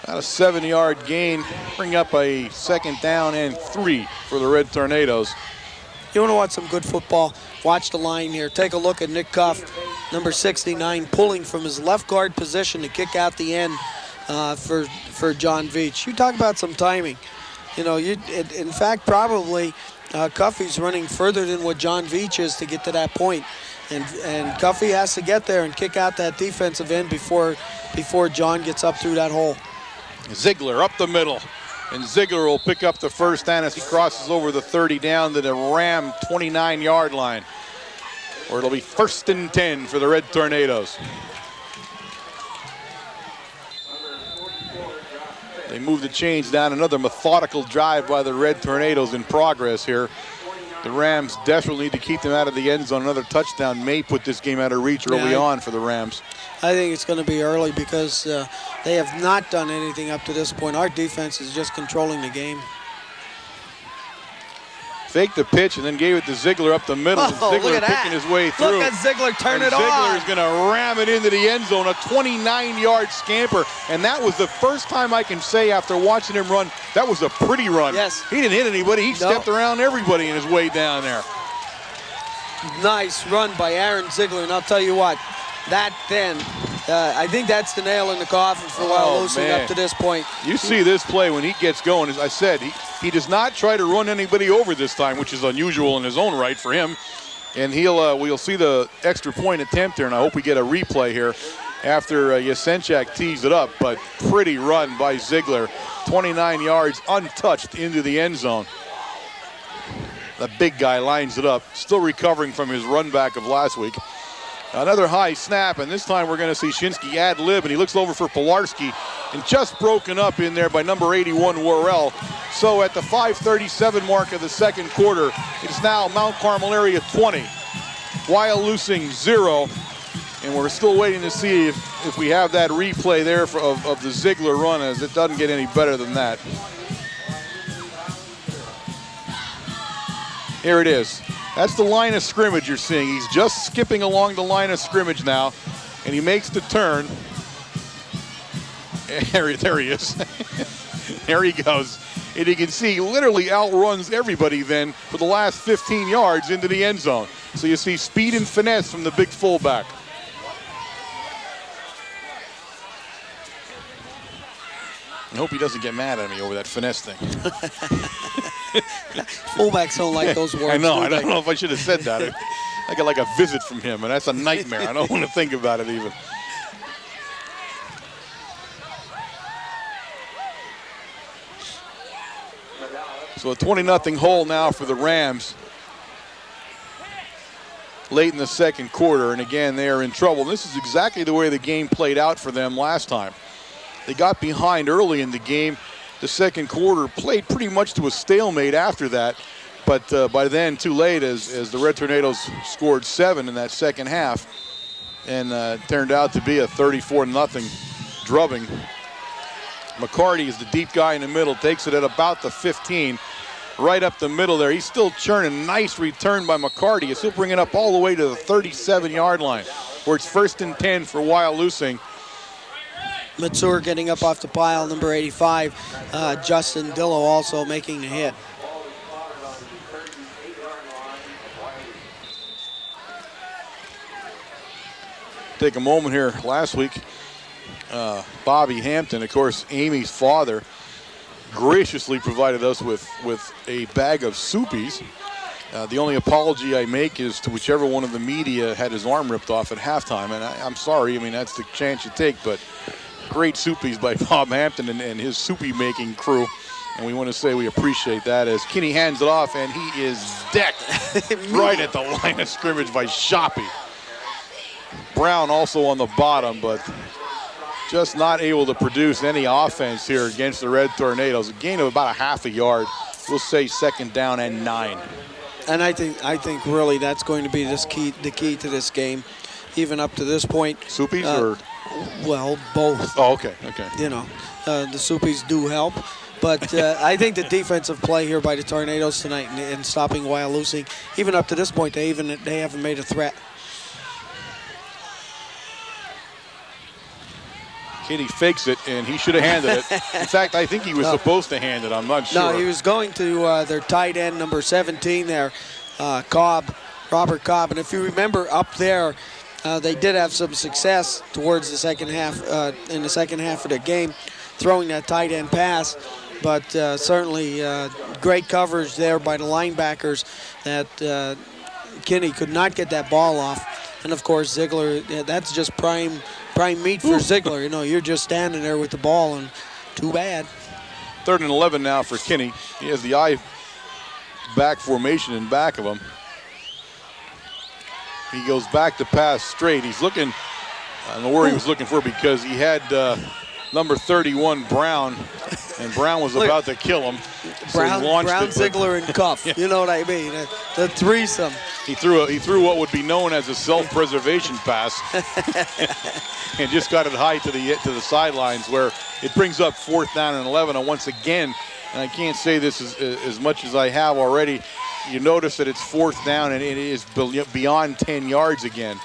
About a 7-yard gain. Bring up a 2nd down and 3 for the Red Tornadoes. You want to watch some good football? Watch the line here. Take a look at Nick Cuff, number 69, pulling from his left guard position to kick out the end for John Veach. You talk about some timing. You know, in fact, probably Cuffy's running further than what John Veach is to get to that point. And Cuffy has to get there and kick out that defensive end before John gets up through that hole. Ziegler up the middle. And Ziegler will pick up the 1st down as he crosses over the 30 down to the Ram 29-yard line, where it'll be 1st and 10 for the Red Tornadoes. They move the chains down. Another methodical drive by the Red Tornadoes in progress here. The Rams desperately need to keep them out of the end zone. Another touchdown may put this game out of reach early on for the Rams. I think it's going to be early because they have not done anything up to this point. Our defense is just controlling the game. Faked the pitch and then gave it to Ziegler up the middle. Ziegler picking his way through. Look at Ziegler turn it on. Ziegler is going to ram it into the end zone, a 29-yard scamper. And that was the first time I can say after watching him run, that was a pretty run. Yes. He didn't hit anybody. He stepped around everybody in his way down there. Nice run by Aaron Ziegler. And I'll tell you what, that then, I think that's the nail in the coffin for Wyalusing up to this point. You see this play when he gets going. As I said, he does not try to run anybody over this time, which is unusual in his own right for him. And we'll see the extra point attempt here, and I hope we get a replay here after Yasenchak tees it up. But pretty run by Ziegler. 29 yards untouched into the end zone. The big guy lines it up, still recovering from his run back of last week. Another high snap, and this time we're going to see Shinsky ad lib, and he looks over for Pilarski, and just broken up in there by number 81, Worrell. So at the 5:37 mark of the 2nd quarter, it's now Mount Carmel area 20, Wyalusing 0, and we're still waiting to see if we have that replay there of the Ziegler run, as it doesn't get any better than that. Here it is. That's the line of scrimmage you're seeing. He's just skipping along the line of scrimmage now, and he makes the turn. There he is. There he goes. And you can see he literally outruns everybody then for the last 15 yards into the end zone. So you see speed and finesse from the big fullback. I hope he doesn't get mad at me over that finesse thing. Fullbacks don't like those words. I know. I don't know if I should have said that. I got like a visit from him, and that's a nightmare. I don't want to think about it even. So a 20-0 hole now for the Rams. Late in the 2nd quarter, and again, they are in trouble. This is exactly the way the game played out for them last time. They got behind early in the game. The 2nd quarter played pretty much to a stalemate after that, but by then too late as the Red Tornadoes scored 7 in that 2nd half, and turned out to be a 34-0 drubbing. McCarty is the deep guy in the middle, takes it at about the 15, right up the middle there. He's still churning. Nice return by McCarty. He's still bringing it up all the way to the 37-yard line, where it's 1st and 10 for Wyalusing. Matsur getting up off the pile, number 85. Justin Dillo also making the hit. Take a moment here. Last week, Bobby Hampton, of course, Amy's father, graciously provided us with a bag of soupies. The only apology I make is to whichever one of the media had his arm ripped off at halftime. And I'm sorry. I mean, that's the chance you take. But great soupies by Bob Hampton and his soupy making crew. And we want to say we appreciate that as Kinney hands it off, and he is decked right at the line of scrimmage by Shoppy. Brown also on the bottom, but just not able to produce any offense here against the Red Tornadoes. A gain of about a half a yard. We'll say 2nd down and 9. And I think really that's going to be the key to this game, even up to this point. Soupies or? Well, both. Oh, okay. You know, the soupies do help. But I think the defensive play here by the Tornadoes tonight in stopping Wyalusing, even up to this point, they haven't made a threat. Kinney fakes it, and he should have handed it. In fact, I think he was supposed to hand it. I'm not sure. No, he was going to their tight end, number 17 there, Robert Cobb. And if you remember up there, they did have some success towards the second half, in the second half of the game, throwing that tight end pass. But certainly great coverage there by the linebackers that Kinney could not get that ball off. And, of course, Ziegler, that's just prime meat for Ziegler. You know, you're just standing there with the ball, and too bad. 3rd and 11 now for Kinney. He has the I-back formation in back of him. He goes back to pass straight. He's looking, I don't know where he was looking for because he had number 31, Brown, and Brown was about to kill him. Brown, Ziegler, and Cuff. Yeah. You know what I mean? The threesome. He threw what would be known as a self-preservation pass, and just got it high to the sidelines, where it brings up 4th down and 11. And once again, and I can't say this as much as I have already, you notice that it's 4th down and it is beyond 10 yards again.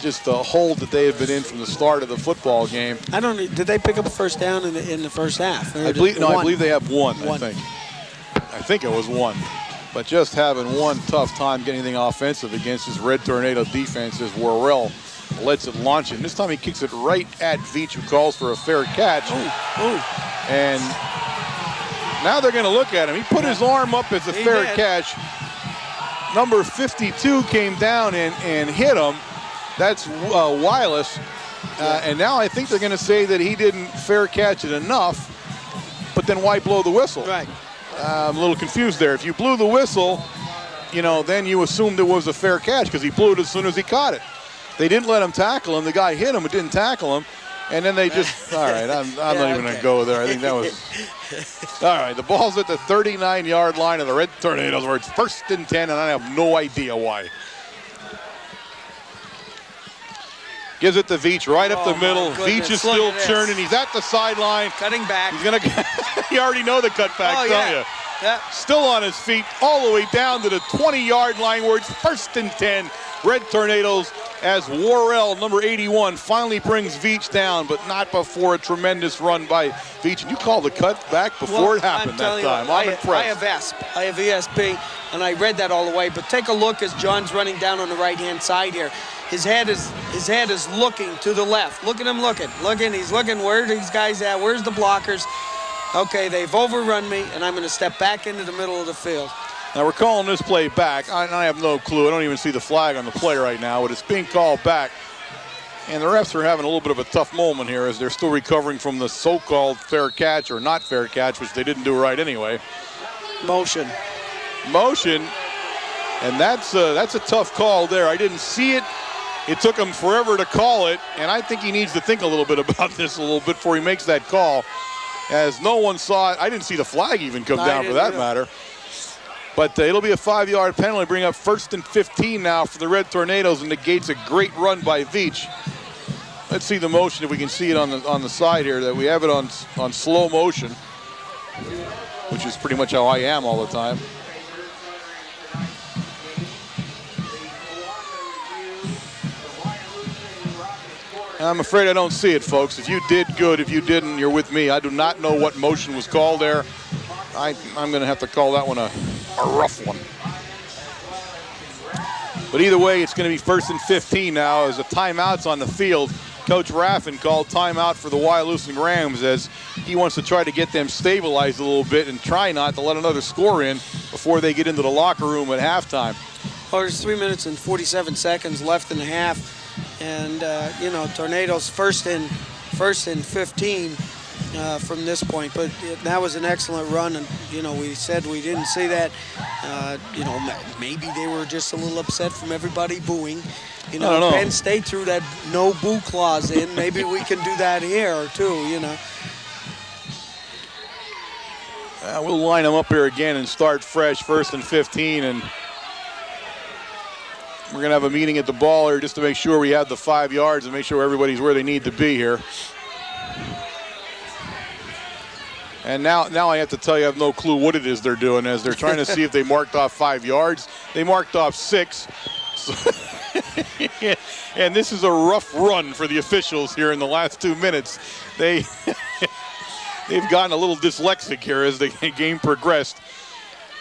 Just the hold that they have been in from the start of the football game. I don't know. Did they pick up a first down in the first half? I believe they have one. I think it was 1. But just having one tough time getting anything offensive against his Red Tornado defense as Worrell lets it launch it. And this time he kicks it right at Veach, who calls for a fair catch. And now they're going to look at him. He put his arm up as a fair catch. Number 52 came down and hit him. That's Wyalusing. And now I think they're going to say that he didn't fair catch it enough. But then why blow the whistle? Right. I'm a little confused there. If you blew the whistle, you know, then you assumed it was a fair catch because he blew it as soon as he caught it. They didn't let him tackle him. The guy hit him but didn't tackle him. And then they just, all right, I'm not even going to go there. I think that was, all right, the ball's at the 39-yard line of the Red Tornadoes where it's 1st and 10, and I have no idea why. Gives it to Veach right up the middle. Veach is still churning. He's at the sideline. Cutting back. He's going to, you already know the cutbacks, don't you? Yeah. Still on his feet all the way down to the 20-yard line where it's 1st and 10. Red Tornadoes as Worrell, number 81, finally brings Veach down, but not before a tremendous run by Veach. And you called the cut back before it happened that time. I'm impressed. I have ESP, and I read that all the way. But take a look as John's running down on the right-hand side here. His head is looking to the left. Look at him looking. He's looking where are these guys at? Where's the blockers? Okay, they've overrun me, and I'm going to step back into the middle of the field. Now we're calling this play back. I have no clue. I don't even see the flag on the play right now, but it's being called back. And the refs are having a little bit of a tough moment here as they're still recovering from the so-called fair catch or not fair catch, which they didn't do right anyway. Motion. And that's a tough call there. I didn't see it. It took him forever to call it, and I think he needs to think a little bit about this a little bit before he makes that call, as no one saw it. I didn't see the flag even come down for that matter. But it'll be a 5-yard penalty, bring up 1st and 15 now for the Red Tornadoes, and negates a great run by Veach. Let's see the motion if we can see it on the side here. That we have it on slow motion, which is pretty much how I am all the time. I'm afraid I don't see it, folks. If you did, good. If you didn't, you're with me. I do not know what motion was called there. I'm going to have to call that one a rough one. But either way, it's going to be 1st and 15 now as the timeout's on the field. Coach Raffin called timeout for the Wyalusing Rams as he wants to try to get them stabilized a little bit and try not to let another score in before they get into the locker room at halftime. Well, there's 3 minutes and 47 seconds left in the half, and Tornadoes first and 15 from this point. But that was an excellent run, and we said we didn't see that. Maybe they were just a little upset from everybody booing. I don't know. Penn State threw that no boo clause in. Maybe we can do that here too. We'll line them up here again and start fresh, 1st and 15, and we're going to have a meeting at the ball here just to make sure we have the 5 yards and make sure everybody's where they need to be here. And now I have to tell you I have no clue what it is they're doing as they're trying to see if they marked off 5 yards. They marked off 6. So and this is a rough run for the officials here in the last 2 minutes. They've gotten a little dyslexic here as the game progressed.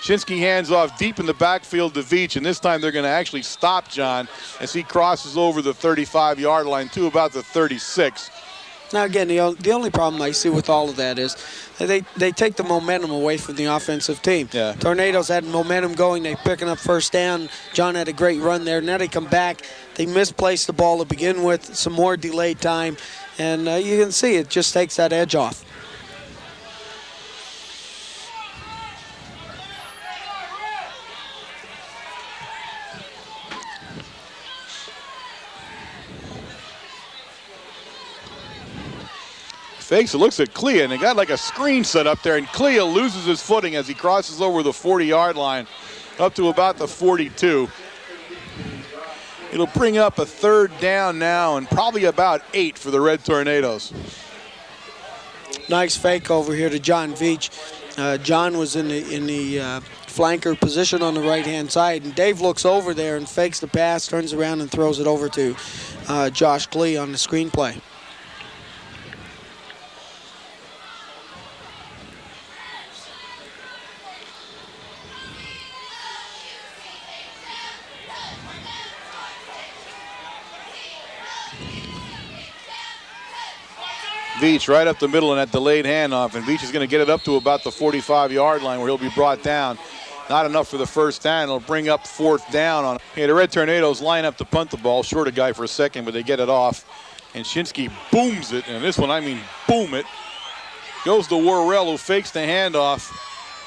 Shinsky hands off deep in the backfield to Veach, and this time they're going to actually stop John as he crosses over the 35-yard line to about the 36. Now, again, the only problem I see with all of that is they take the momentum away from the offensive team. Yeah. Tornadoes had momentum going. They picking up first down. John had a great run there. Now they come back. They misplaced the ball to begin with, some more delayed time. And you can see it just takes that edge off. Fakes it, looks at Clea, and they got like a screen set up there, and Clea loses his footing as he crosses over the 40-yard line up to about the 42. It'll bring up a 3rd down now and probably about 8 for the Red Tornadoes. Nice fake over here to John Veach. John was in the flanker position on the right-hand side, and Dave looks over there and fakes the pass, turns around and throws it over to Josh Clea on the screenplay. Veach right up the middle in that delayed handoff, and Veach is going to get it up to about the 45-yard line where he'll be brought down. Not enough for the first down. It'll bring up 4th down. The Red Tornadoes line up to punt the ball. Short a guy for a second, but they get it off. And Shinsky booms it, and this one, I mean boom it. Goes to Worrell, who fakes the handoff.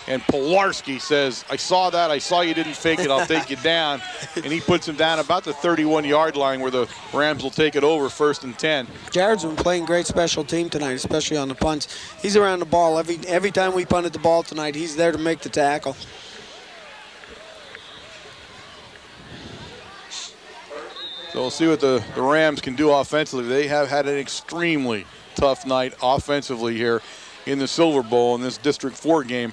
And Pilarski says, I saw that. I saw you didn't fake it. I'll take you down. And he puts him down about the 31-yard line where the Rams will take it over, 1st and 10. Jared's been playing great special team tonight, especially on the punts. He's around the ball. Every time we punted the ball tonight, he's there to make the tackle. So we'll see what the Rams can do offensively. They have had an extremely tough night offensively here in the Silver Bowl in this District 4 game.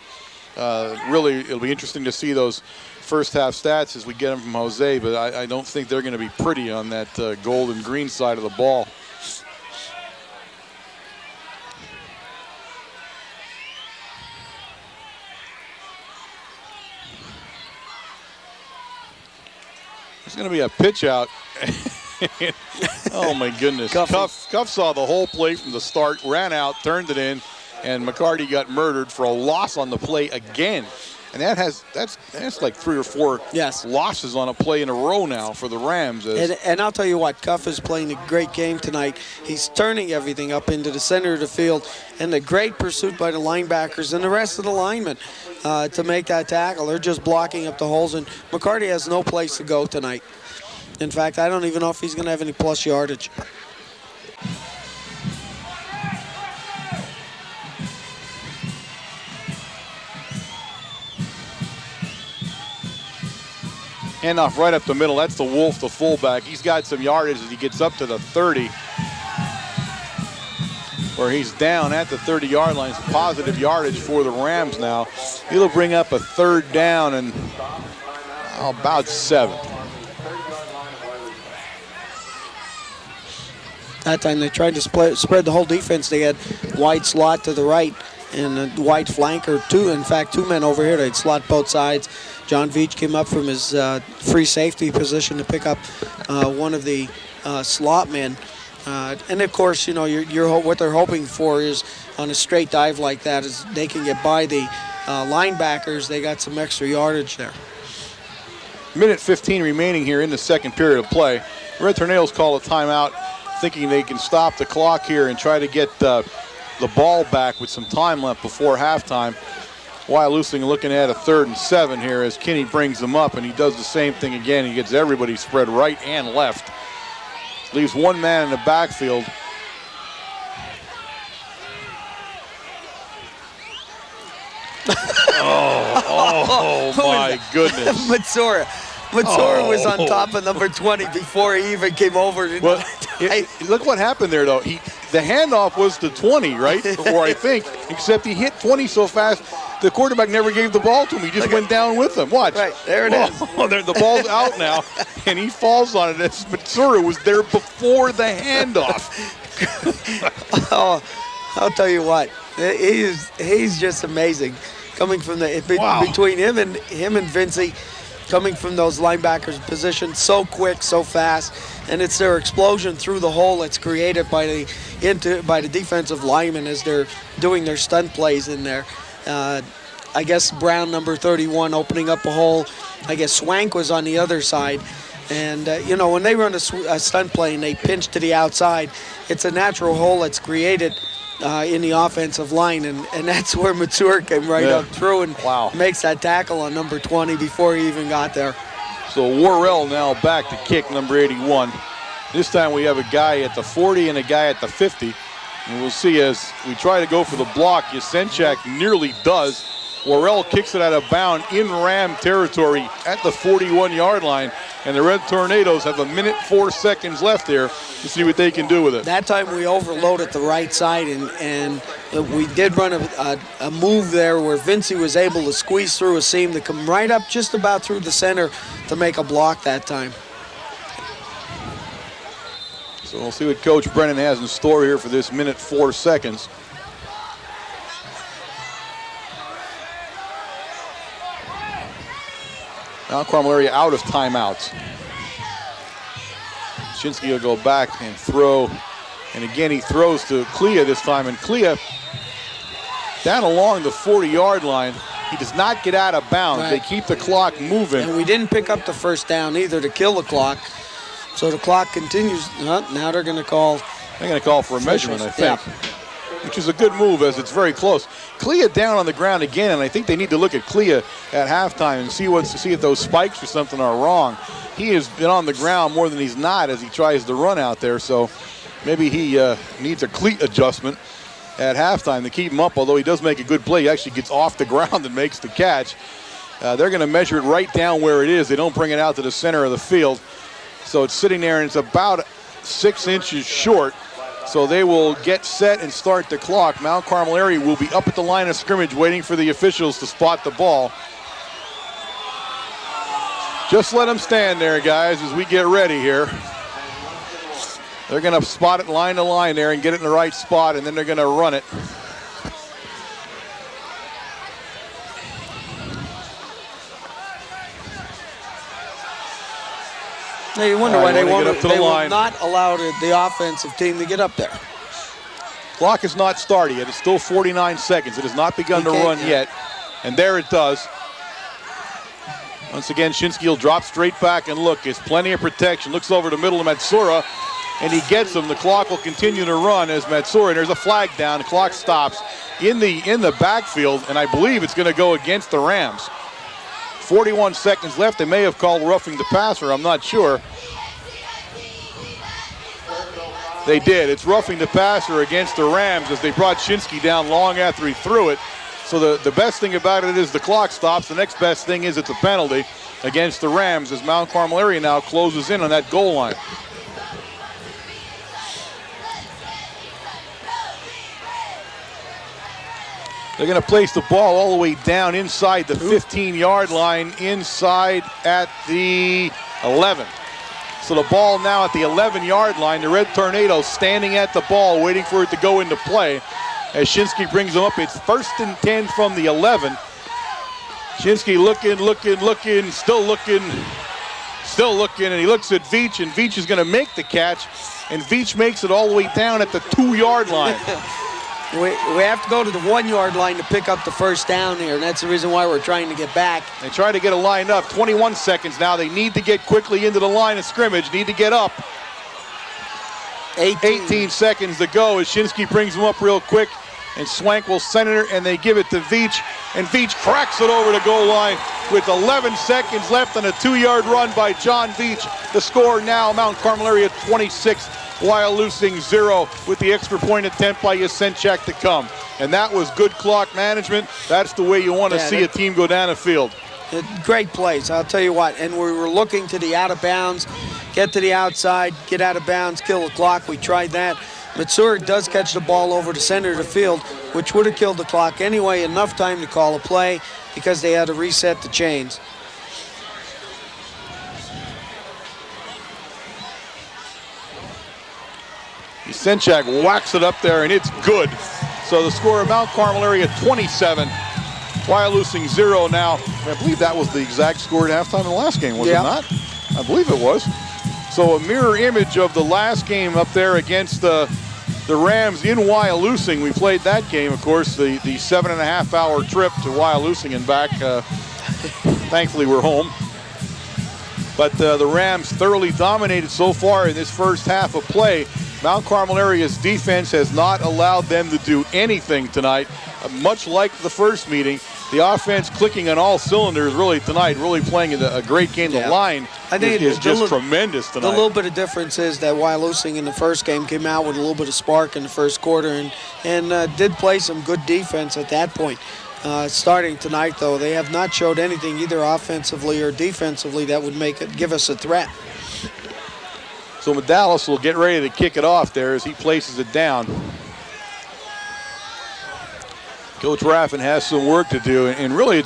Really, it'll be interesting to see those first half stats as we get them from Jose, but I don't think they're going to be pretty on that gold and green side of the ball. There's going to be a pitch out. Oh, my goodness. Cuff saw the whole play from the start, ran out, turned it in, and McCarty got murdered for a loss on the play again. And that's like 3 or 4 losses on a play in a row now for the Rams. And I'll tell you what, Cuff is playing a great game tonight. He's turning everything up into the center of the field, and the great pursuit by the linebackers and the rest of the linemen to make that tackle. They're just blocking up the holes, and McCarty has no place to go tonight. In fact, I don't even know if he's going to have any plus yardage. Handoff right up the middle. That's the Wolf, the fullback. He's got some yardage as he gets up to the 30, where he's down at the 30-yard line. It's positive yardage for the Rams now. It'll bring up a 3rd down and about 7. That time they tried to spread the whole defense. They had wide slot to the right and a wide flanker. Two men over here. They'd slot both sides. John Veach came up from his free safety position to pick up one of the slot men. And of course, what they're hoping for is on a straight dive like that is they can get by the linebackers. They got some extra yardage there. Minute 15 remaining here in the second period of play. Red Tornadoes call a timeout, thinking they can stop the clock here and try to get the ball back with some time left before halftime. Wyalusing looking at a 3rd and 7 here as Kinney brings them up, and he does the same thing again. He gets everybody spread right and left. Leaves one man in the backfield. Oh my goodness. Matsura was on top of number 20 before he even came over. Well, look what happened there, though. The handoff was to 20, right? Or I think, except he hit 20 so fast, the quarterback never gave the ball to him. He just went down with him. Watch. Right, there it is. The ball's out now, and he falls on it. Matsura was there before the handoff. I'll tell you what, he's just amazing. Coming from between him and Vincey, coming from those linebackers positions, so quick, so fast, and it's their explosion through the hole that's created by the defensive linemen as they're doing their stunt plays in there. I guess Brown, number 31, opening up a hole. I guess Swank was on the other side. And, when they run a stunt play and they pinch to the outside, it's a natural hole that's created in the offensive line. And that's where Matsura came up through and makes that tackle on number 20 before he even got there. So Worrell now back to kick, number 81. This time we have a guy at the 40 and a guy at the 50. And we'll see as we try to go for the block, Yasenchak nearly does. Worrell kicks it out of bounds in Ram territory at the 41-yard line. And the Red Tornadoes have 1:04 seconds left there to see what they can do with it. That time we overloaded the right side, and we did run a move there where Vincey was able to squeeze through a seam to come right up just about through the center to make a block that time. So we'll see what Coach Brennan has in store here for this 1:04 seconds. Now Carmel area out of timeouts. Shinsky will go back and throw. And again, he throws to Clea this time. And Clea down along the 40-yard line. He does not get out of bounds. Right. They keep the clock moving. And we didn't pick up the first down either to kill the clock. So the clock continues. Now they're going to call. They're going to call for a measurement, I think. Yeah. Which is a good move as it's very close. Clea down on the ground again, and I think they need to look at Clea at halftime and see if those spikes or something are wrong. He has been on the ground more than he's not as he tries to run out there, so maybe he needs a cleat adjustment at halftime to keep him up, although he does make a good play. He actually gets off the ground and makes the catch. They're going to measure it right down where it is. They don't bring it out to the center of the field. So it's sitting there, and it's about 6 inches short. So they will get set and start the clock. Mount Carmel area will be up at the line of scrimmage waiting for the officials to spot the ball. Just let them stand there, guys, as we get ready here. They're going to spot it line to line there and get it in the right spot, and then they're going to run it. Now you wonder why they will not allow the offensive team to get up there. Clock is not started yet. It's still 49 seconds. It has not begun to run yet. And there it does. Once again, Shinsky will drop straight back and look. There's plenty of protection. Looks over the middle of Matsura, and he gets him. The clock will continue to run as Matsura, and there's a flag down. The clock stops in the backfield, and I believe it's going to go against the Rams. 41 seconds left. They may have called roughing the passer. I'm not sure. They did. It's roughing the passer against the Rams as they brought Shinsky down long after he threw it. So the best thing about it is the clock stops. The next best thing is it's a penalty against the Rams as Mount Carmel area now closes in on that goal line. They're going to place the ball all the way down inside the 15-yard line, inside at the 11. So the ball now at the 11-yard line. The Red Tornadoes standing at the ball, waiting for it to go into play. As Shinsky brings them up, it's 1st and 10 from the 11. Shinsky looking, still looking. Still looking, and he looks at Veach, and Veach is going to make the catch, and Veach makes it all the way down at the 2-yard line. We have to go to the 1-yard line to pick up the first down here, and that's the reason why we're trying to get back. They try to get it lined up. 21 seconds now. They need to get quickly into the line of scrimmage, need to get up. 18 seconds to go as Shinsky brings them up real quick, and Swank will send it, and they give it to Veach, and Veach cracks it over the goal line with 11 seconds left on a 2-yard run by John Veach. The score now, Mount Carmel area 26, Wyalusing 0, with the extra point attempt by Yasenchak to come. And that was good clock management. That's the way you want to see a team go down the field. Great plays, I'll tell you what. And we were looking to the out of bounds, get to the outside, get out of bounds, kill the clock. We tried that. Matsurik does catch the ball over the center of the field, which would have killed the clock anyway. Enough time to call a play because they had to reset the chains. Yasenchak whacks it up there, and it's good. So the score of Mount Carmel area 27, Wyalusing 0 now. I believe that was the exact score at halftime in the last game, was it not? I believe it was. So a mirror image of the last game up there against the Rams in Wyalusing. We played that game, of course, the 7.5-hour trip to Wyalusing and back. Thankfully, we're home. But the Rams thoroughly dominated so far in this first half of play. Mount Carmel area's defense has not allowed them to do anything tonight. Much like the first meeting, the offense clicking on all cylinders really tonight, really playing a great game. The line is just tremendous tonight. The little bit of difference is that Wyalusing in the first game came out with a little bit of spark in the first quarter and did play some good defense at that point. Starting tonight, though, they have not showed anything either offensively or defensively that would give us a threat. So Medallis will get ready to kick it off there as he places it down. Coach Raffin has some work to do, and really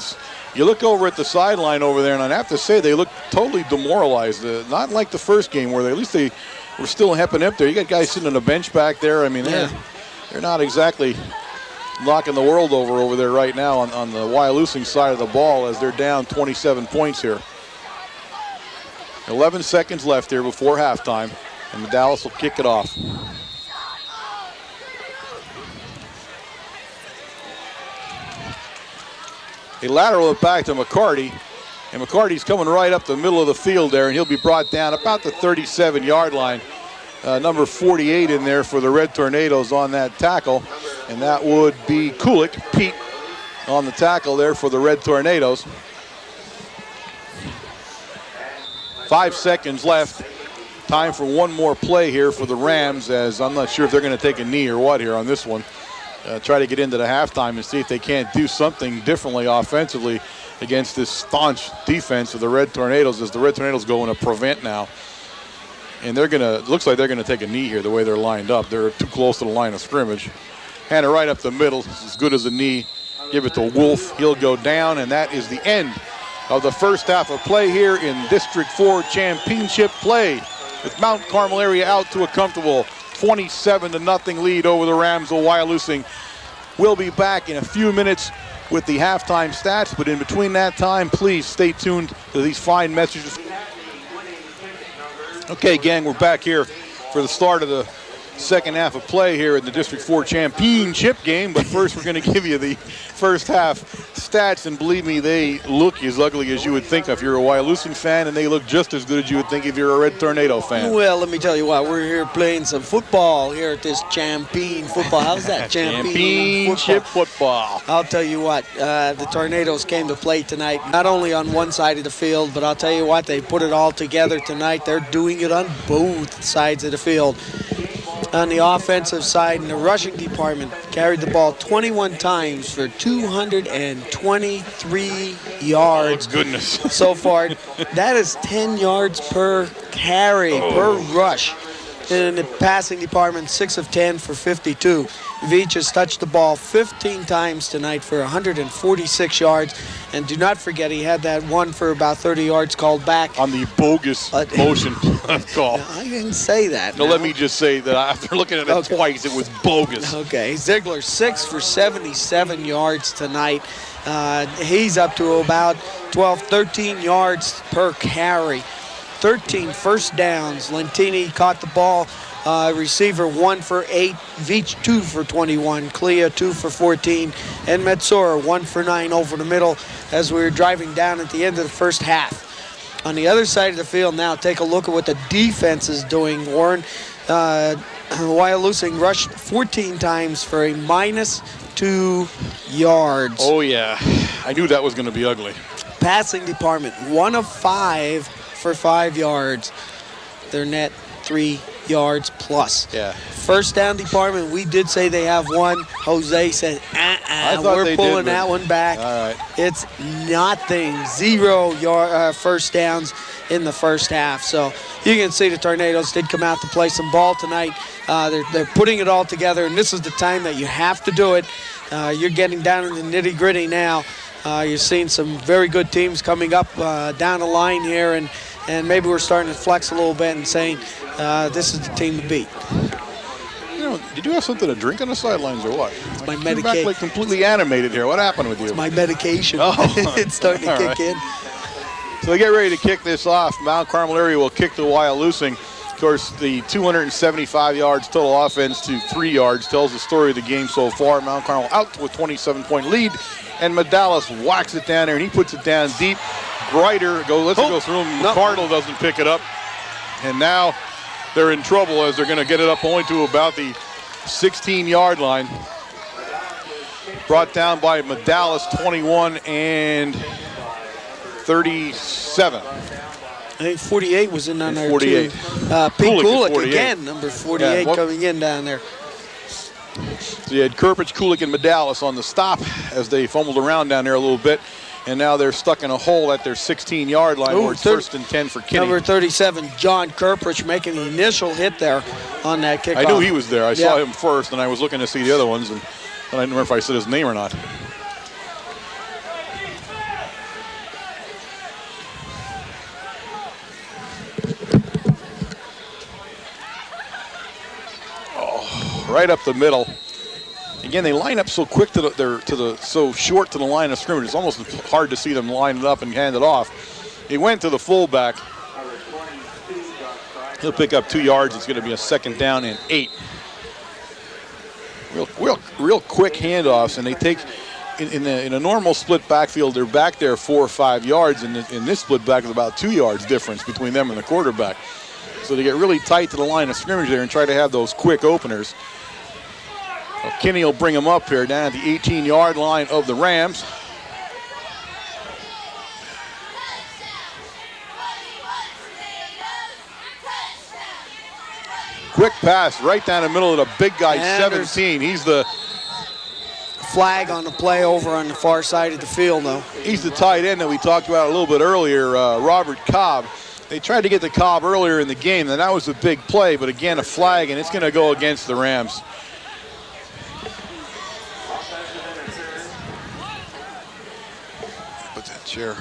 you look over at the sideline over there, and I'd have to say they look totally demoralized. Not like the first game where they were still hepping up there. You got guys sitting on the bench back there. I mean, they're not exactly knocking the world over there right now on the Wyalusing side of the ball as they're down 27 points here. 11 seconds left here before halftime, and Medallis will kick it off. A lateral it back to McCarty, and McCarty's coming right up the middle of the field there, and he'll be brought down about the 37-yard line. Number 48 in there for the Red Tornadoes on that tackle, and that would be Kulik, Pete, on the tackle there for the Red Tornadoes. 5 seconds left. Time for one more play here for the Rams, as I'm not sure if they're going to take a knee or what here on this one. Try to get into the halftime and see if they can't do something differently offensively against this staunch defense of the Red Tornadoes, as the Red Tornadoes go in a prevent now. And looks like they're going to take a knee here the way they're lined up. They're too close to the line of scrimmage. Hand it right up the middle. It's as good as a knee. Give it to Wolf. He'll go down, and that is the end of the first half of play here in District 4 championship play, with Mount Carmel area out to a comfortable 27-0 lead over the Rams of Wyalusing. We'll be back in a few minutes with the halftime stats, but in between that time, please stay tuned to these fine messages. Okay, gang, we're back here for the start of the second half of play here in the District 4 championship game, but first we're going to give you the first half stats, and believe me, they look as ugly as you would think if you're a Wyalusing fan, and they look just as good as you would think if you're a Red Tornado fan. Well, let me tell you what, we're here playing some football here at this champion football. How's that? Championship football. I'll tell you what, the Tornadoes came to play tonight, not only on one side of the field, but I'll tell you what, they put it all together tonight. They're doing it on both sides of the field. On the offensive side, in the rushing department, carried the ball 21 times for 223 yards. Oh, goodness. So far. That is 10 yards per carry, per rush. In the passing department, 6 of 10 for 52. Veach has touched the ball 15 times tonight for 146 yards. And do not forget, he had that one for about 30 yards called back. On the bogus motion call. I didn't say that. No, let me just say that after looking at it twice, it was bogus. Okay, Ziegler 6 for 77 yards tonight. He's up to about 12, 13 yards per carry. 13 first downs. Lentini caught the ball. Receiver 1 for 8, Veach 2 for 21, Clea 2 for 14, and Metsora 1 for 9 over the middle as we were driving down at the end of the first half. On the other side of the field now, take a look at what the defense is doing, Warren. Wyalusing rushed 14 times for a -2 yards. Oh, yeah. I knew that was going to be ugly. Passing department, 1 of 5 for 5 yards. Their net 3 yards plus. Yeah. First down department, we did say they have one. Jose said, we're pulling that one back. All right. It's nothing. 0 first downs in the first half. So you can see the Tornadoes did come out to play some ball tonight. They're putting it all together, and this is the time that you have to do it. You're getting down in the nitty-gritty now. You're seeing some very good teams coming up down the line here, and maybe we're starting to flex a little bit and saying this is the team to beat. You know, did you have something to drink on the sidelines or what? It's my You're medication. back like completely animated here. What happened with you? It's my medication. Oh. It's starting to kick in. So they get ready to kick this off. Mount Carmel area will kick to Wyalusing. Of course, the 275 yards total offense to 3 yards tells the story of the game so far. Mount Carmel out with a 27-point lead, and Medalis whacks it down there, and he puts it down deep. Grider lets it go through him. McCardle doesn't pick it up, and now they're in trouble as they're going to get it up only to about the 16-yard line. Brought down by Medalis, 21 and 37. I think 48 was in on there 48. too. Pete Kulik again, number 48 Yeah, coming in down there. So you had Kirpich, Kulik, and Medalis on the stop as they fumbled around down there a little bit. And now they're stuck in a hole at their 16-yard line where it's first and 10 for Kinney. Number 37, John Kirpich, making the initial hit there on that kickoff. I knew he was there. I saw him first, and I was looking to see the other ones, and I don't remember if I said his name or not. Oh, right up the middle. Again, they line up so quick so short to the line of scrimmage. It's almost hard to see them line it up and hand it off. He went to the fullback. He'll pick up 2 yards. It's going to be a second down and 8. Real quick handoffs, and they take in a normal split backfield. They're back there 4 or 5 yards, and in this split back is about 2 yards difference between them and the quarterback. So they get really tight to the line of scrimmage there and try to have those quick openers. Well, Kinney will bring him up here down at the 18-yard line of the Rams. Quick pass right down the middle of the big guy, and 17. He's the flag on the play over on the far side of the field, though. He's the tight end that we talked about a little bit earlier, Robert Cobb. They tried to get to Cobb earlier in the game, and that was a big play, but again, a flag, and it's going to go against the Rams. Put that chair.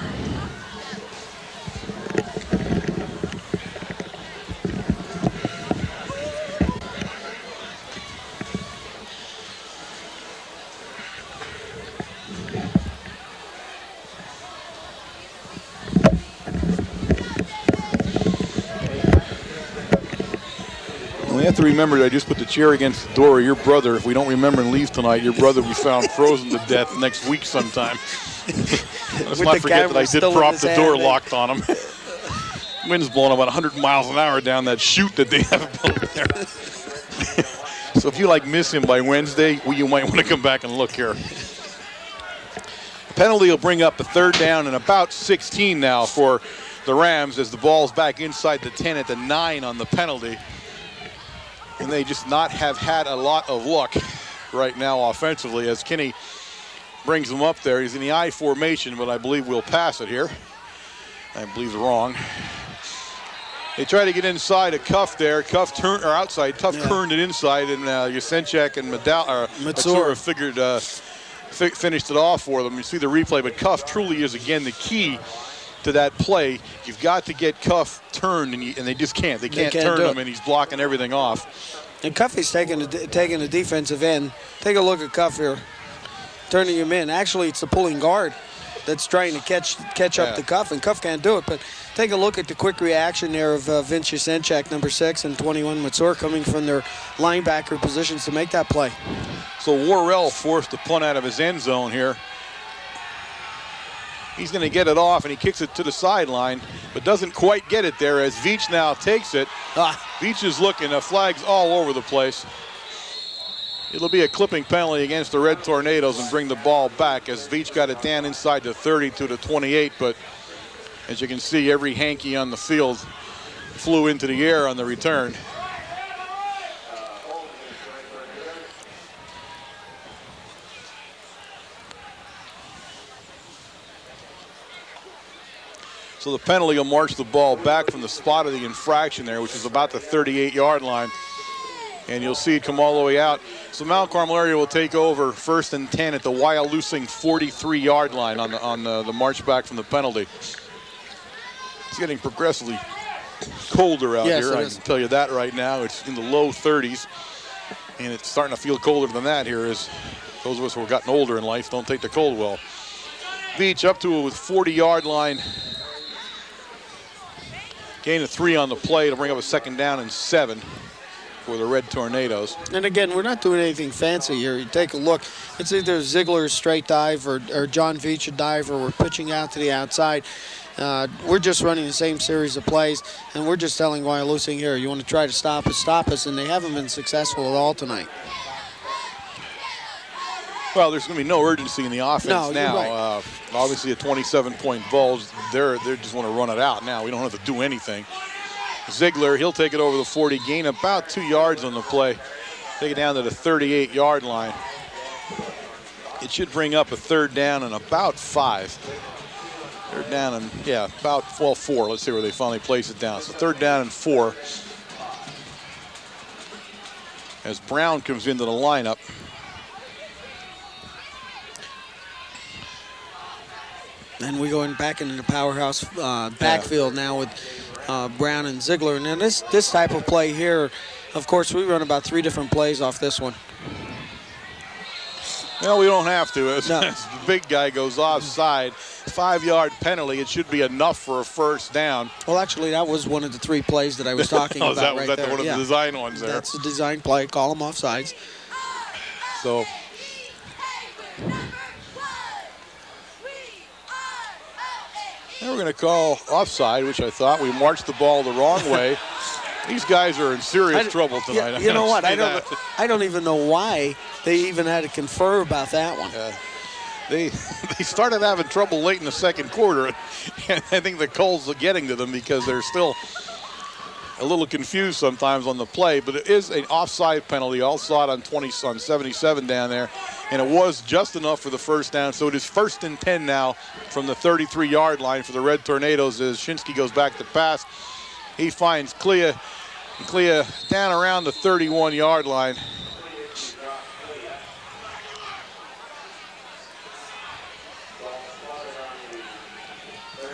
We have to remember that I just put the chair against the door of your brother. If we don't remember and leave tonight, your brother will be found frozen to death next week sometime. Let's not forget that I did prop the door locked on him. Wind's blowing about 100 miles an hour down that chute that they have built there. So if you miss him by Wednesday, you might want to come back and look here. Penalty will bring up a third down and about 16 now for the Rams as the ball's back inside the 10 at the 9 on the penalty. And they just not have had a lot of luck right now offensively as Kinney brings them up there. He's in the I formation, but I believe we'll pass it here. I believe they're wrong. They try to get inside a Cuff there. Cuff turned or outside. Cuff turned it inside, and Yasenchek and Matsura finished it off for them. You see the replay, but Cuff truly is again the key to that play. You've got to get Cuff turned, and they just can't. They can't turn him, and he's blocking everything off. And Cuffy's taking the defensive end. Take a look at Cuff here, turning him in. Actually, it's the pulling guard that's trying to catch up to Cuff, and Cuff can't do it. But take a look at the quick reaction there of Vince Jasenchak, number 6, and 21 Matsur coming from their linebacker positions to make that play. So Worrell forced to punt out of his end zone here. He's going to get it off, and he kicks it to the sideline, but doesn't quite get it there as Veach now takes it. Veach is looking. The flag's all over the place. It'll be a clipping penalty against the Red Tornadoes and bring the ball back as Veach got it down inside the 30 to the 28, but as you can see, every hanky on the field flew into the air on the return. So the penalty will march the ball back from the spot of the infraction there, which is about the 38-yard line. And you'll see it come all the way out. So Mount Carmel area will take over 1st and 10 at the Wyalusing 43-yard line on the march back from the penalty. It's getting progressively colder out here. I can tell you that right now. It's in the low 30s. And it's starting to feel colder than that here as those of us who have gotten older in life don't take the cold well. Veach up to it with 40-yard line. Gain of 3 on the play to bring up a 2nd down and 7 for the Red Tornadoes. And again, we're not doing anything fancy here. You take a look. It's either Ziegler's straight dive or John Veach a dive, or we're pitching out to the outside. We're just running the same series of plays, and we're just telling Wyalusing here, you want to try to stop us, and they haven't been successful at all tonight. Well, there's going to be no urgency in the offense now. Right. Obviously, a 27-point Bulls, they just want to run it out now. We don't have to do anything. Ziegler, he'll take it over the 40, gain about 2 yards on the play. Take it down to the 38-yard line. It should bring up a 3rd down and about 5. 3rd down and, about 4. Let's see where they finally place it down. So 3rd down and 4. As Brown comes into the lineup. And we going back into the powerhouse backfield now with Brown and Ziegler. And then this type of play here, of course, we run about 3 different plays off this one. Well, we don't have to. As the big guy goes offside, 5-yard penalty, it should be enough for a 1st down. Well, actually, that was one of the 3 plays that I was talking about right there. Was that one of the design ones there? That's a design play. Call them offsides. So now we're going to call offside, which I thought we marched the ball the wrong way. These guys are in serious trouble tonight. You know what? I don't even know why they even had to confer about that one. They started having trouble late in the 2nd quarter, and I think the calls are getting to them because they're still a little confused sometimes on the play. But it is an offside penalty. All saw it on 77 down there, and it was just enough for the 1st down. So it is 1st and 10 now from the 33-yard line for the Red Tornadoes as Shinsky goes back to pass. He finds Clea down around the 31-yard line.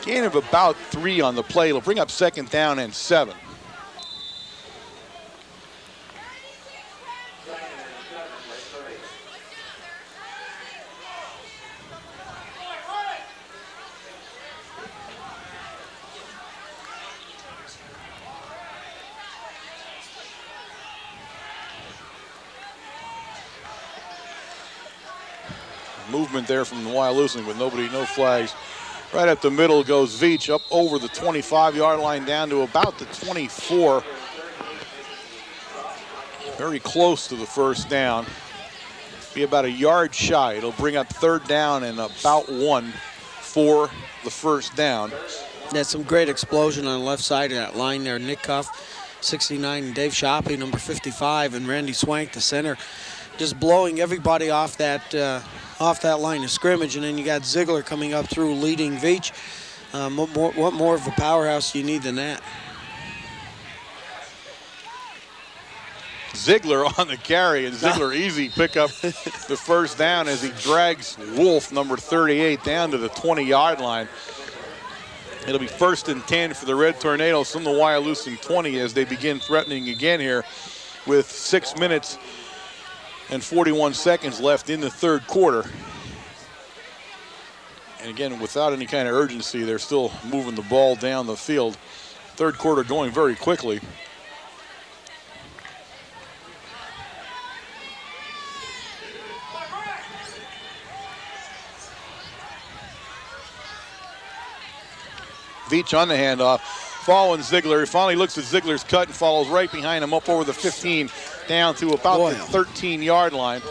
Gain of about 3 on the play. It'll bring up 2nd down and 7. Movement there from Wyalusing, but no flags. Right up the middle goes Veach, up over the 25-yard line down to about the 24. Very close to the 1st down. Be about a yard shy. It'll bring up 3rd down and about 1 for the 1st down. That's some great explosion on the left side of that line there. Nick Cuff, 69, and Dave Shoppy, number 55, and Randy Swank, the center, just blowing everybody off that line of scrimmage. And then you got Ziegler coming up through leading Veach. What more of a powerhouse do you need than that? Ziegler on the carry, and Ziegler easy pick up the 1st down as he drags Wolf, number 38, down to the 20-yard line. It'll be 1st and 10 for the Red Tornadoes from the Wyalusing 20 as they begin threatening again here with 6 minutes and 41 seconds left in the 3rd quarter. And again, without any kind of urgency, they're still moving the ball down the field. Third quarter going very quickly. Veach on the handoff, following Ziegler. He finally looks at Ziegler's cut and follows right behind him up over the 15, down to about the 13-yard line.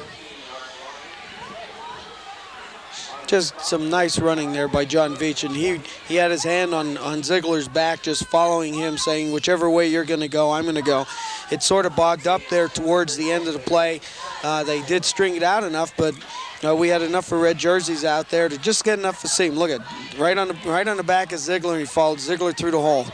Just some nice running there by John Veach, and he had his hand on Ziegler's back, just following him, saying, whichever way you're going to go, I'm going to go. It sort of bogged up there towards the end of the play. They did string it out enough, but we had enough for red jerseys out there to just get enough to see him. Look at right on the back of Ziegler, and he followed Ziegler through the hole.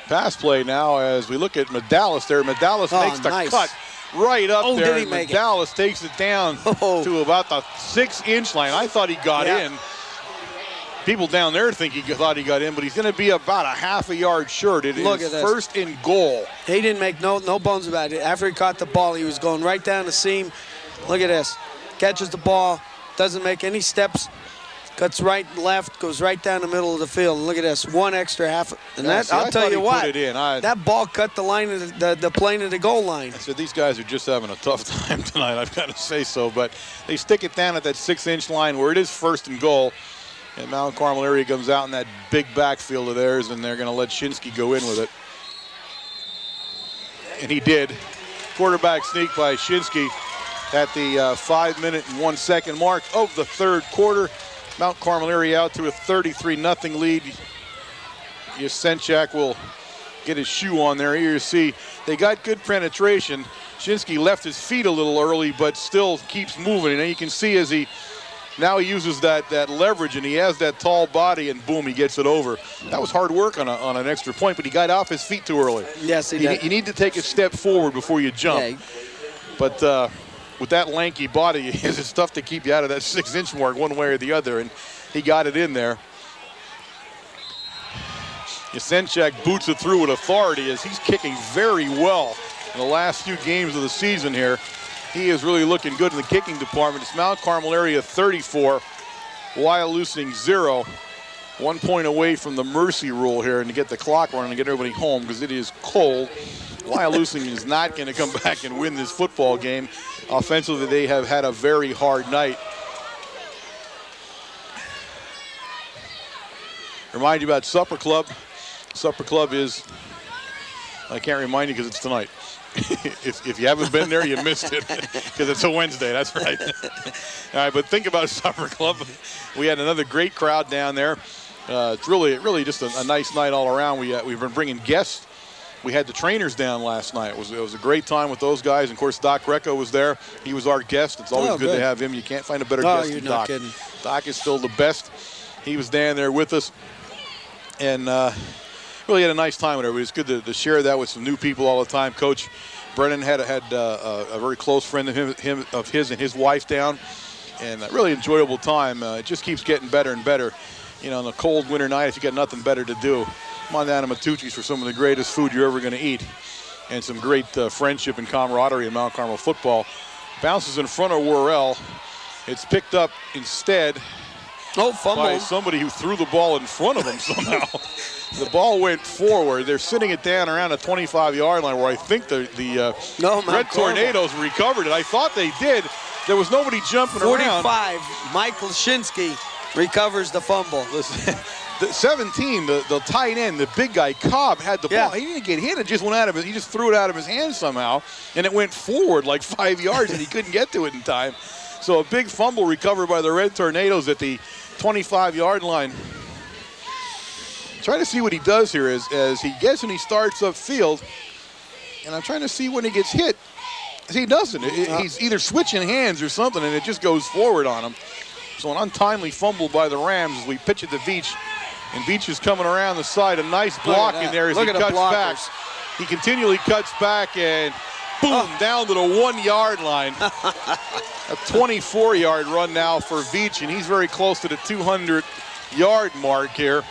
Pass play now as we look at Medallis there. Medallis makes the cut right up there. Did he make Medallis takes it down to about the 6-inch line. I thought he got in. People down there think he thought he got in, but he's going to be about a half a yard short. It is first and goal. He didn't make no bones about it. After he caught the ball, he was going right down the seam. Look at this. Catches the ball, doesn't make any steps. Cuts right, left, goes right down the middle of the field. And look at this, one extra half. And I'll tell you what, that ball cut the line of the plane of the goal line. I said, these guys are just having a tough time tonight, I've got to say so. But they stick it down at that 6-inch line where it is first and goal. And Mount Carmel area comes out in that big backfield of theirs, and they're going to let Shinsky go in with it. And he did. Quarterback sneak by Shinsky at the 5-minute and 1 second mark of the third quarter. Mount Carmel area out to a 33-0 lead. Yasenchak will get his shoe on there. Here you see they got good penetration. Shinsky left his feet a little early, but still keeps moving. And you can see as he uses that leverage, and he has that tall body, and boom, he gets it over. That was hard work on an extra point, but he got off his feet too early. Yes, he did. You need to take a step forward before you jump. Yeah. But with that lanky body, it's tough to keep you out of that 6-inch mark one way or the other, and he got it in there. Yasenchak boots it through with authority as he's kicking very well in the last few games of the season here. He is really looking good in the kicking department. It's Mount Carmel area 34, Wyalusing 0. 1 point away from the mercy rule here and to get the clock running and get everybody home because it is cold. Wyalusing is not going to come back and win this football game. Offensively, they have had a very hard night. Remind you about Supper Club. Supper Club is, I can't remind you because it's tonight. if you haven't been there, you missed it because it's a Wednesday. That's right. All right, but think about Supper Club. We had another great crowd down there. It's really just a nice night all around. We've been bringing guests. We had the trainers down last night. It was a great time with those guys. And of course, Doc Recco was there. He was our guest. It's always good to have him. You can't find a better guest than Doc. Kidding. Doc is still the best. He was down there with us. And really had a nice time with everybody. It's good to share that with some new people all the time. Coach Brennan had a very close friend of his and his wife down. And a really enjoyable time. It just keeps getting better and better. You know, on a cold winter night, if you got nothing better to do, come on down to Matucci's for some of the greatest food you're ever going to eat. And some great friendship and camaraderie in Mount Carmel football. Bounces in front of Worrell. It's picked up instead by somebody who threw the ball in front of him somehow. The ball went forward. They're sitting it down around the 25-yard line where I think the Red Tornadoes recovered it. I thought they did. There was nobody jumping 45, around. Michael Shinsky recovers the fumble. Listen, the 17, the tight end, the big guy, Cobb, had the ball. He didn't get hit. It just went out of he just threw it out of his hand somehow, and it went forward like 5 yards, and he couldn't get to it in time. So a big fumble recovered by the Red Tornadoes at the 25-yard line. Trying to see what he does here as he gets and he starts upfield, and I'm trying to see when he gets hit. He doesn't. He's either switching hands or something, and it just goes forward on him. So an untimely fumble by the Rams as we pitch it to Veach. And Veach is coming around the side. A nice block in there as he cuts back. He continually cuts back and boom, down to the 1 yard line. A 24-yard run now for Veach, and he's very close to the 200-yard mark here.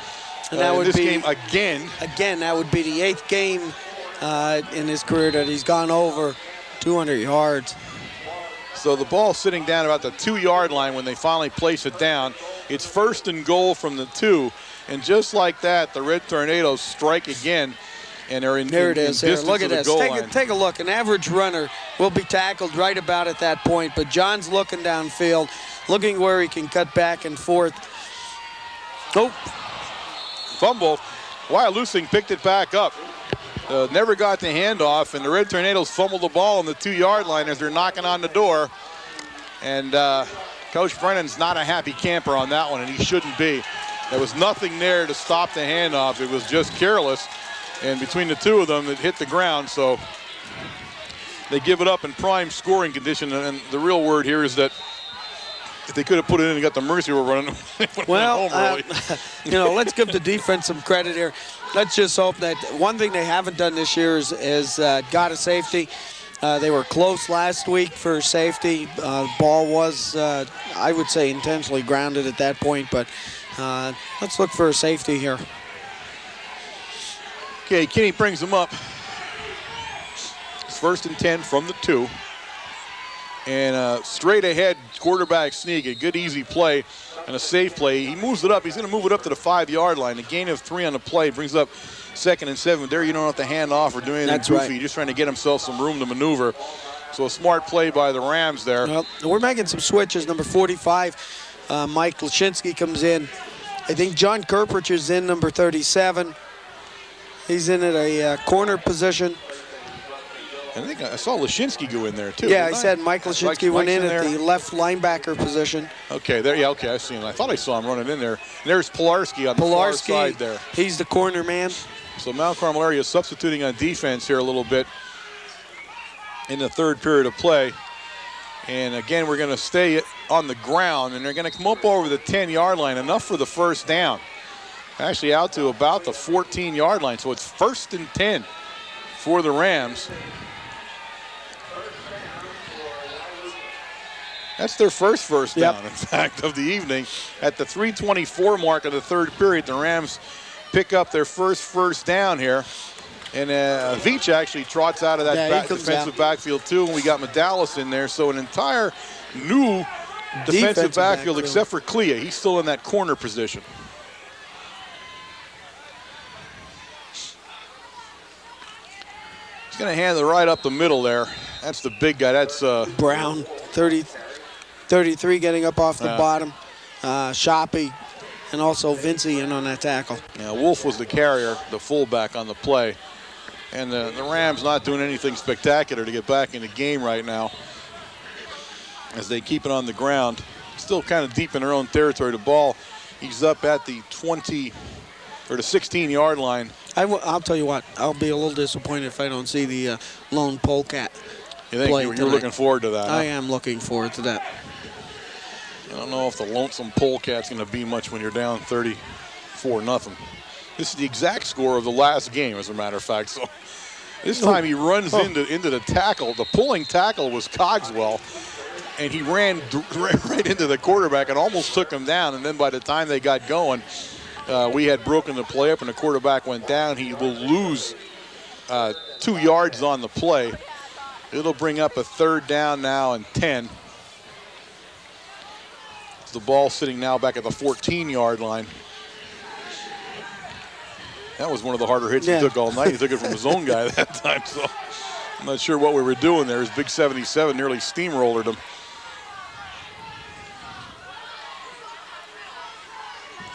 And that would this be, game again. Again, that would be the 8th game in his career that he's gone over 200 yards. So the ball sitting down about the 2-yard line when they finally place it down. It's 1st and goal from the 2. And just like that, the Red Tornadoes strike again. And they're in, there it is. in distance Look at of the this. goal line. Take a look. An average runner will be tackled right about at that point. But John's looking downfield, looking where he can cut back and forth. Oh. Fumble. Wyalusing picked it back up. Never got the handoff, and the Red Tornadoes fumbled the ball on the 2-yard line as they're knocking on the door. And Coach Brennan's not a happy camper on that one, and he shouldn't be. There was nothing there to stop the handoff. It was just careless. And between the two of them, it hit the ground. So they give it up in prime scoring condition. And the real word here is that if they could have put it in and got the mercy we're running, well, home early. Let's give the defense some credit here. Let's just hope that one thing they haven't done this year is got a safety. They were close last week for safety. Ball was, I would say, intentionally grounded at that point. But let's look for a safety here. Okay, Kinney brings them up. It's 1st and 10 from the 2. And straight ahead quarterback sneak, a good easy play and a safe play. He moves it up. He's going to move it up to the 5-yard line. A gain of 3 on the play brings up 2nd and 7. There you don't have to hand off or do anything That's goofy. right. You're just trying to get himself some room to maneuver. So a smart play by the Rams there. Well, we're making some switches. Number 45, Mike Lashinsky comes in. I think John Kirpich is in, number 37. He's in at a corner position. I think I saw Lashinsky go in there too. Yeah, I said Mike Lashinsky went in at there. the left linebacker position. Okay, there. Yeah, okay, I see him. I thought I saw him running in there. And there's Pilarski on the far side there. He's the corner man. So Mount Carmel area is substituting on defense here a little bit in the 3rd period of play. And again, we're going to stay on the ground, and they're going to come up over the 10-yard line, enough for the 1st down. Actually out to about the 14-yard line, so it's 1st and 10 for the Rams. That's their first down, in fact, of the evening. At the 3:24 mark of the 3rd period, the Rams pick up their first down here. And Veach actually trots out of that defensive backfield, too, and we got Medalis in there. So an entire new defensive backfield, except for Clea. He's still in that corner position. He's going to hand it right up the middle there. That's the big guy. That's Brown, 33 getting up off the bottom. Shoppy and also Vincey in on that tackle. Yeah, Wolf was the carrier, the fullback on the play. And the Rams not doing anything spectacular to get back in the game right now as they keep it on the ground. Still kind of deep in their own territory. The ball, he's up at the 20 or the 16-yard line. I'll tell you what, I'll be a little disappointed if I don't see the lone polecat. You think you're looking forward to that? I am looking forward to that. I don't know if the lonesome polecat's going to be much when you're down 34-0. This is the exact score of the last game, as a matter of fact. So this time he runs into the tackle. The pulling tackle was Cogswell, and he ran right into the quarterback and almost took him down. And then by the time they got going, we had broken the play up, and the quarterback went down. He will lose 2 yards on the play. It'll bring up a 3rd down now and 10. The ball sitting now back at the 14-yard line. That was one of the harder hits he took all night. He took it from his own guy that time, so I'm not sure what we were doing there. His big 77 nearly steamrolled him.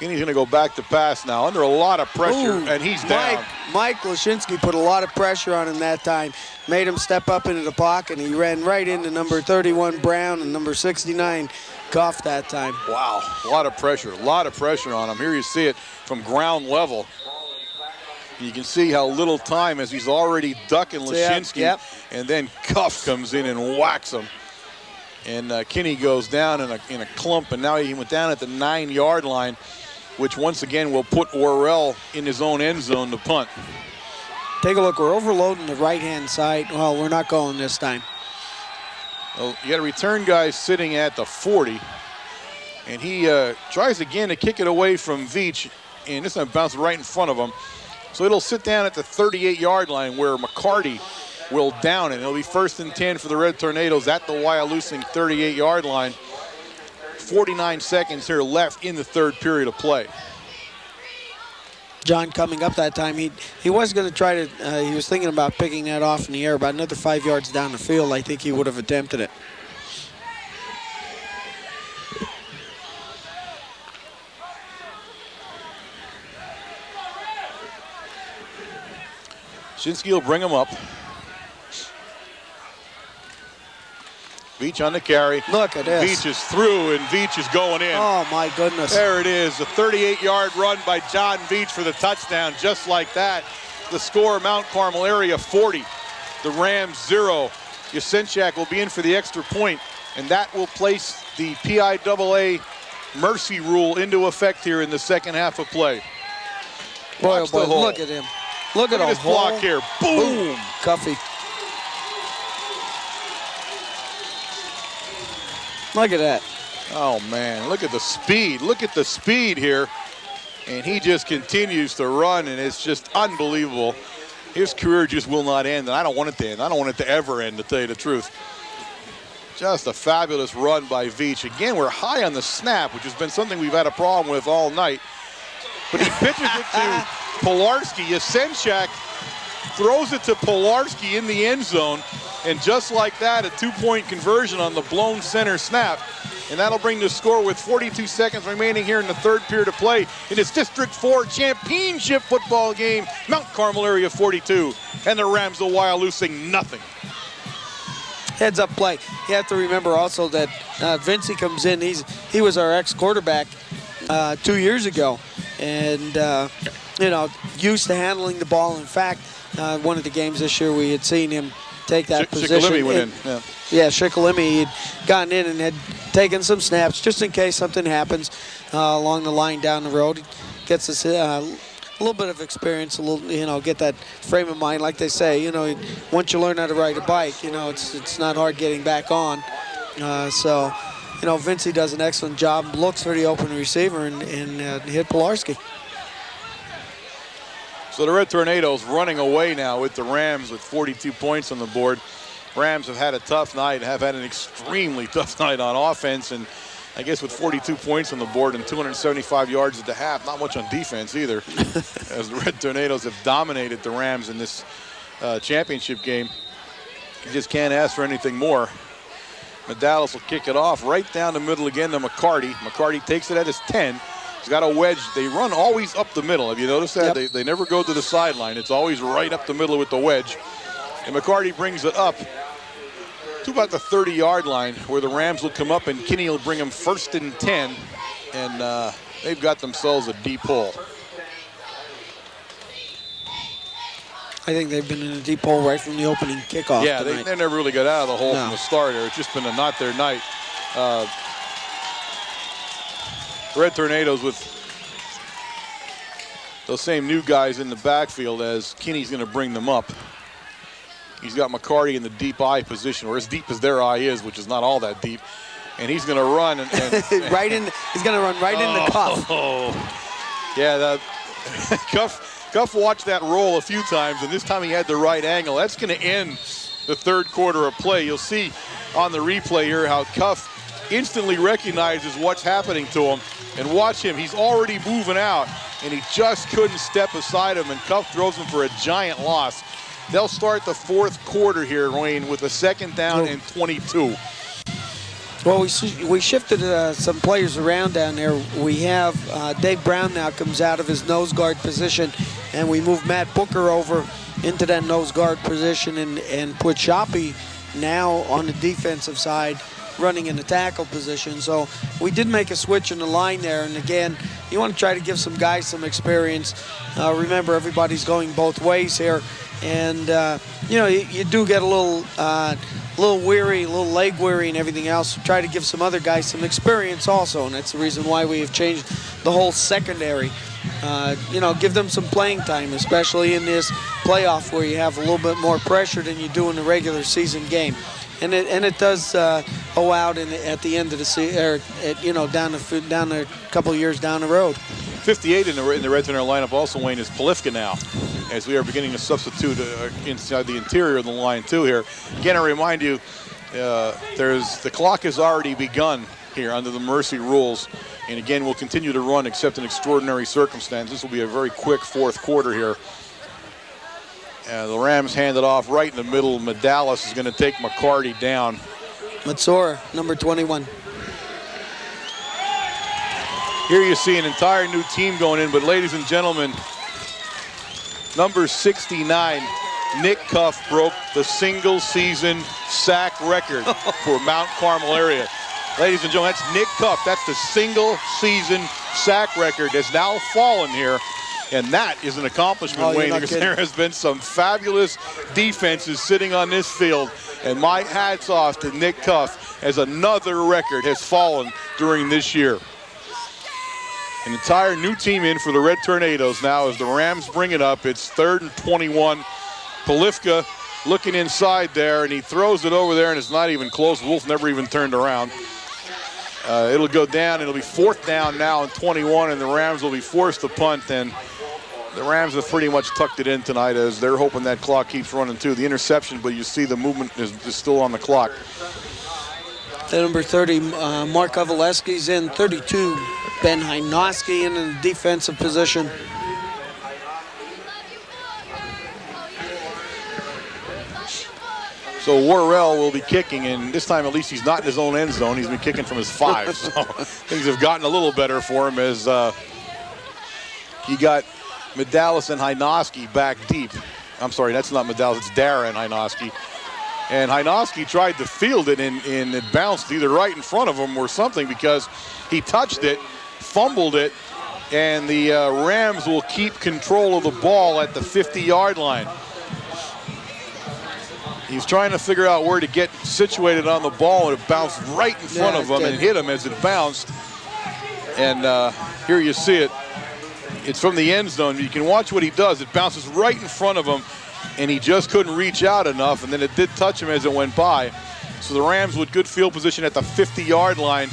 And he's going to go back to pass now under a lot of pressure, and he's down. Mike Lashinsky put a lot of pressure on him that time, made him step up into the pocket, and he ran right into number 31 Brown and number 69 Goff that time. Wow, a lot of pressure on him. Here you see it from ground level. You can see how little time as he's already ducking Lashinsky, and then Cuff comes in and whacks him. And Kinney goes down in a clump, and now he went down at the 9-yard line, which once again will put Worrell in his own end zone to punt. Take a look, we're overloading the right-hand side. Well, we're not going this time. Well, you got a return guy sitting at the 40, and he tries again to kick it away from Veach, and this time bounced right in front of him. So it'll sit down at the 38-yard line where McCarty will down it. It'll be 1st and 10 for the Red Tornadoes at the Wyalusing 38-yard line. 49 seconds here left in the 3rd period of play. John coming up that time, he was going to try to, he was thinking about picking that off in the air, about another 5 yards down the field. I think he would have attempted it. Shinsky will bring him up. Veach on the carry. Look at this. Veach is through, and Veach is going in. Oh, my goodness. There it is, a 38-yard run by John Veach for the touchdown, just like that. The score, Mount Carmel area 40, the Rams 0. Yasenchak will be in for the extra point, and that will place the PIAA mercy rule into effect here in the 2nd half of play. Boy, oh boy, look at him. Look at this block here. Boom! Cuffy. Look at that. Oh, man, look at the speed. Look at the speed here. And he just continues to run, and it's just unbelievable. His career just will not end, and I don't want it to end. I don't want it to ever end, to tell you the truth. Just a fabulous run by Veach. Again, we're high on the snap, which has been something we've had a problem with all night. But he pitches it to Pilarski. Yasenchak throws it to Pilarski in the end zone. And just like that, a 2-point conversion on the blown center snap. And that'll bring the score with 42 seconds remaining here in the 3rd period of play in this District 4 championship football game. Mount Carmel area 42, and the Rams of Wyalusing nothing. Heads up play. You have to remember also that Vincey comes in. He was our ex-quarterback 2 years ago, and you know, used to handling the ball. In fact, one of the games this year we had seen him take that position. Shikalimi went in. Yeah, Shikalimi had gotten in and had taken some snaps just in case something happens along the line down the road. He gets us a little bit of experience, a little, you know, get that frame of mind. Like they say, you know, once you learn how to ride a bike, you know, it's not hard getting back on. So, you know, Vincey does an excellent job, looks for the open receiver and hit Pilarski. So the Red Tornadoes running away now with the Rams with 42 points on the board. Rams have had a tough night, have had an extremely tough night on offense, and I guess with 42 points on the board and 275 yards at the half, not much on defense either, as the Red Tornadoes have dominated the Rams in this championship game. You just can't ask for anything more. Medalis will kick it off right down the middle again to McCarty. McCarty takes it at his 10. He's got a wedge. They run always up the middle. Have you noticed that? Yep. They never go to the sideline. It's always right up the middle with the wedge. And McCarty brings it up to about the 30-yard line where the Rams will come up and Kinney will bring them 1st and 10. And they've got themselves a deep hole. I think they've been in a deep hole right from the opening kickoff. Yeah, they never really got out of the hole No. from the start. It's just been a not their night. Red Tornadoes with those same new guys in the backfield as Kinney's going to bring them up. He's got McCarty in the deep eye position, or as deep as their eye is, which is not all that deep. And he's going to run. And he's going to run right in the cuff. Yeah, Cuff watched that roll a few times, and this time he had the right angle. That's going to end the 3rd quarter of play. You'll see on the replay here how Cuff instantly recognizes what's happening to him. And watch him, he's already moving out, and he just couldn't step aside him, and Cuff throws him for a giant loss. They'll start the 4th quarter here, Wayne, with a 2nd down and 22. Well, we shifted some players around down there. We have Dave Brown now comes out of his nose guard position, and we move Matt Booker over into that nose guard position and put Shoppy now on the defensive side, running in the tackle position. So we did make a switch in the line there, and again, you want to try to give some guys some experience. Remember, everybody's going both ways here, and you know, you do get a little weary, a little leg weary and everything else. Try to give some other guys some experience also, and that's the reason why we have changed the whole secondary. You know, give them some playing time, especially in this playoff where you have a little bit more pressure than you do in the regular season game. And it does go out at the end of the season, you know, down a couple of years down the road. 58 in the Red Turner lineup also, Wayne, is Polifka now, as we are beginning to substitute inside the interior of the line too here. Again, I remind you, the clock has already begun here under the Mercy rules, and again, we'll continue to run except in extraordinary circumstances. This will be a very quick fourth quarter here. The Rams hand it off right in the middle. Medalis is going to take McCarty down. Matsura, number 21. Here you see an entire new team going in, but ladies and gentlemen, number 69, Nick Cuff, broke the single-season sack record for Mount Carmel area. Ladies and gentlemen, that's Nick Cuff. That's the single-season sack record that's now fallen here. And that is an accomplishment, Wayne, because there has been some fabulous defenses sitting on this field. And my hat's off to Nick Cuff as another record has fallen during this year. An entire new team in for the Red Tornadoes now as the Rams bring it up. It's 3rd and 21. Polifka looking inside there, and he throws it over there, and it's not even close. Wolf never even turned around. It'll go down. It'll be 4th down now and 21, and the Rams will be forced to punt. And the Rams have pretty much tucked it in tonight as they're hoping that clock keeps running too. The interception, but you see the movement is still on the clock. The number 30, Mark Kovaleski's in. 32, Ben Hynoski in the defensive position. So Worrell will be kicking, and this time at least he's not in his own end zone. He's been kicking from his 5. So things have gotten a little better for him as he got Medalis and Hynoski back deep. I'm sorry, that's not Medalis, it's Dara and Hynoski. And Hynoski tried to field it, and it bounced either right in front of him or something because he touched it, fumbled it, and the Rams will keep control of the ball at the 50-yard line. He's trying to figure out where to get situated on the ball, and it bounced right in front of him and hit him as it bounced. And here you see it. It's from the end zone. You can watch what he does. It bounces right in front of him, and he just couldn't reach out enough, and then it did touch him as it went by. So the Rams with good field position at the 50-yard line.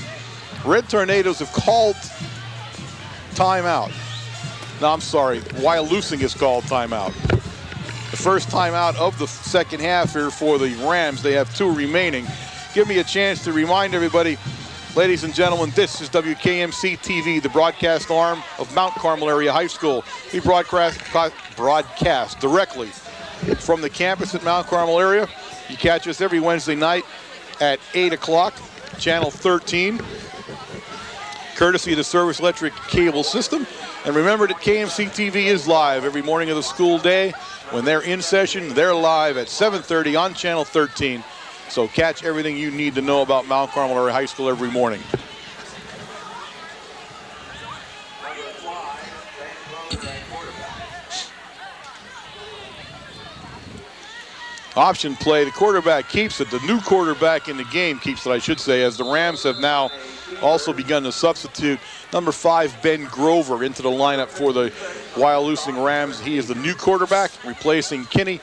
Red Tornadoes have called timeout. No, I'm sorry. Wyalusing has called timeout. The first timeout of the second half here for the Rams. They have 2 remaining. Give me a chance to remind everybody, ladies and gentlemen, this is WKMC TV, the broadcast arm of Mount Carmel Area High School. We broadcast directly from the campus at Mount Carmel area. You catch us every Wednesday night at 8 o'clock, channel 13, courtesy of the Service Electric Cable System. And remember that KMC TV is live every morning of the school day. When they're in session, they're live at 7:30 on channel 13. So catch everything you need to know about Mount Carmel Area High School every morning. Option play, the quarterback keeps it. The new quarterback in the game keeps it, I should say, as the Rams have now also begun to substitute number 5, Ben Grover, into the lineup for the Wyalusing Rams. He is the new quarterback, replacing Kinney.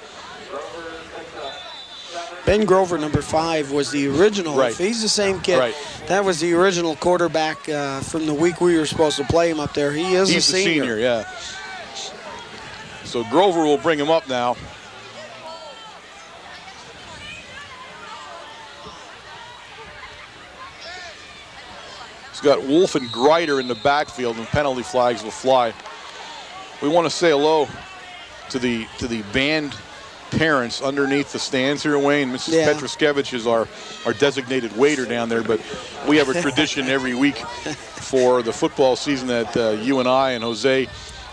Ben Grover, number 5, was the original. Right. If he's the same kid, right. That was the original quarterback from the week we were supposed to play him up there. He's a senior. Senior, yeah. So Grover will bring him up now. He's got Wolf and Greider in the backfield, and penalty flags will fly. We want to say hello to the band parents underneath the stands here, Wayne. Mrs. Petruskevich is our designated waiter down there, but we have a tradition every week for the football season that you and I and Jose,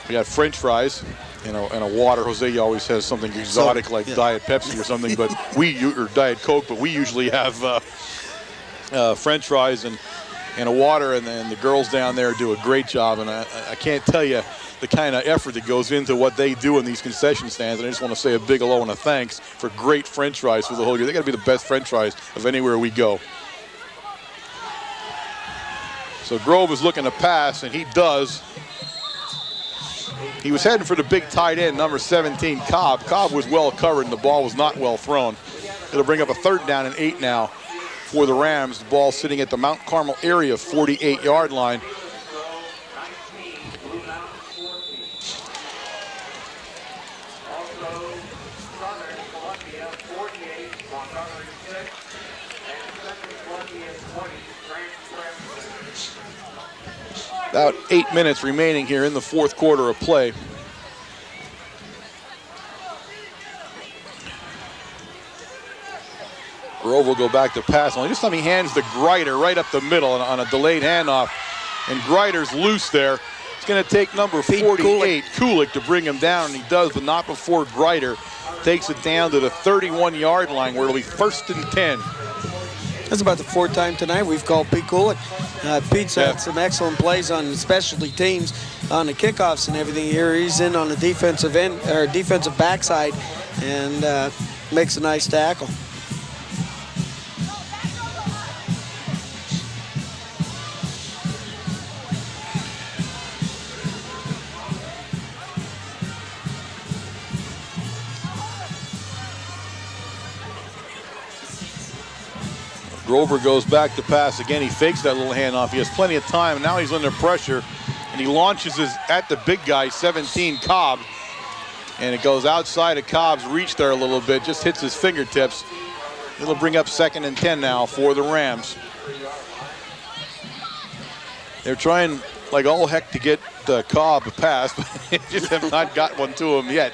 we got French fries and a water. Jose always has something exotic like Diet Pepsi or something, but or Diet Coke, but we usually have French fries and a water, and then the girls down there do a great job, and I can't tell you the kind of effort that goes into what they do in these concession stands, and I just want to say a big hello and a thanks for great French fries for the whole year. They got to be the best French fries of anywhere we go. So Grove is looking to pass, and he does. He was heading for the big tight end, number 17, Cobb. Cobb was well covered, and the ball was not well thrown. It'll bring up a 3rd down and 8 now for the Rams. The ball sitting at the Mount Carmel area 48-yard line. About 8 minutes remaining here in the fourth quarter of play. Grove will go back to pass. Only this time he hands to Greider right up the middle on a delayed handoff. And Greider's loose there. It's going to take number 48, Kulik, to bring him down, and he does, but not before Greider takes it down to the 31-yard line where it'll be 1st and 10. That's about the fourth time tonight we've called Pete Kulik. Pete's had some excellent plays on specialty teams on the kickoffs and everything here. He's in on the defensive end or defensive backside and makes a nice tackle. Grover goes back to pass again. He fakes that little handoff. He has plenty of time. Now he's under pressure, and he launches at the big guy, 17, Cobb. And it goes outside of Cobb's reach there a little bit, just hits his fingertips. It'll bring up 2nd and 10 now for the Rams. They're trying like all heck to get Cobb a pass, but they just have not got one to him yet.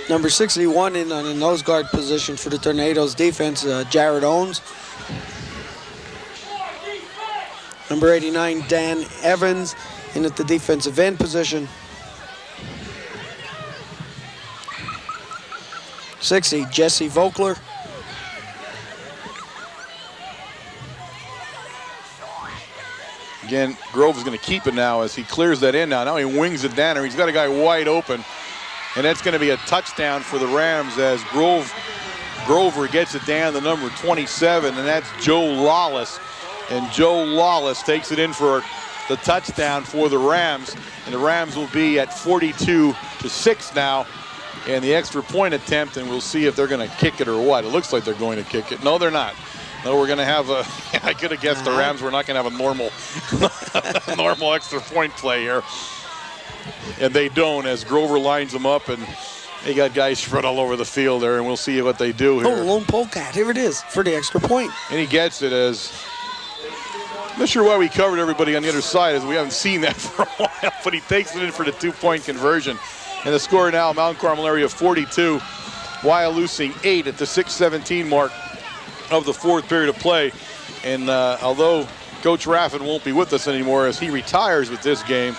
Number 61 in on a nose guard position for the Tornadoes defense, Jared Owens. Number 89, Dan Evans in at the defensive end position. 60, Jesse Vogler. Again, Grove is going to keep it now as he clears that in now. Now he wings it down, or he's got a guy wide open. And that's going to be a touchdown for the Rams as Grover gets it down to number 27, and that's Joe Lawless. And Joe Lawless takes it in for the touchdown for the Rams. And the Rams will be at 42-6 now. And the extra point attempt, and we'll see if they're going to kick it or what. It looks like they're going to kick it. No, they're not. No, we're going to have a, I could have guessed the Rams were not going to have a normal extra point play here. And they don't, as Grover lines them up, and they got guys spread all over the field there, and we'll see what they do here. Oh, lone polecat, here it is for the extra point. And he gets it as, I'm not sure why we covered everybody on the other side, as we haven't seen that for a while, but he takes it in for the 2-point conversion. And the score now, Mount Carmel area 42, Wyalusing 8 at the 6:17 mark of the fourth period of play. And although Coach Raffin won't be with us anymore as he retires with this game,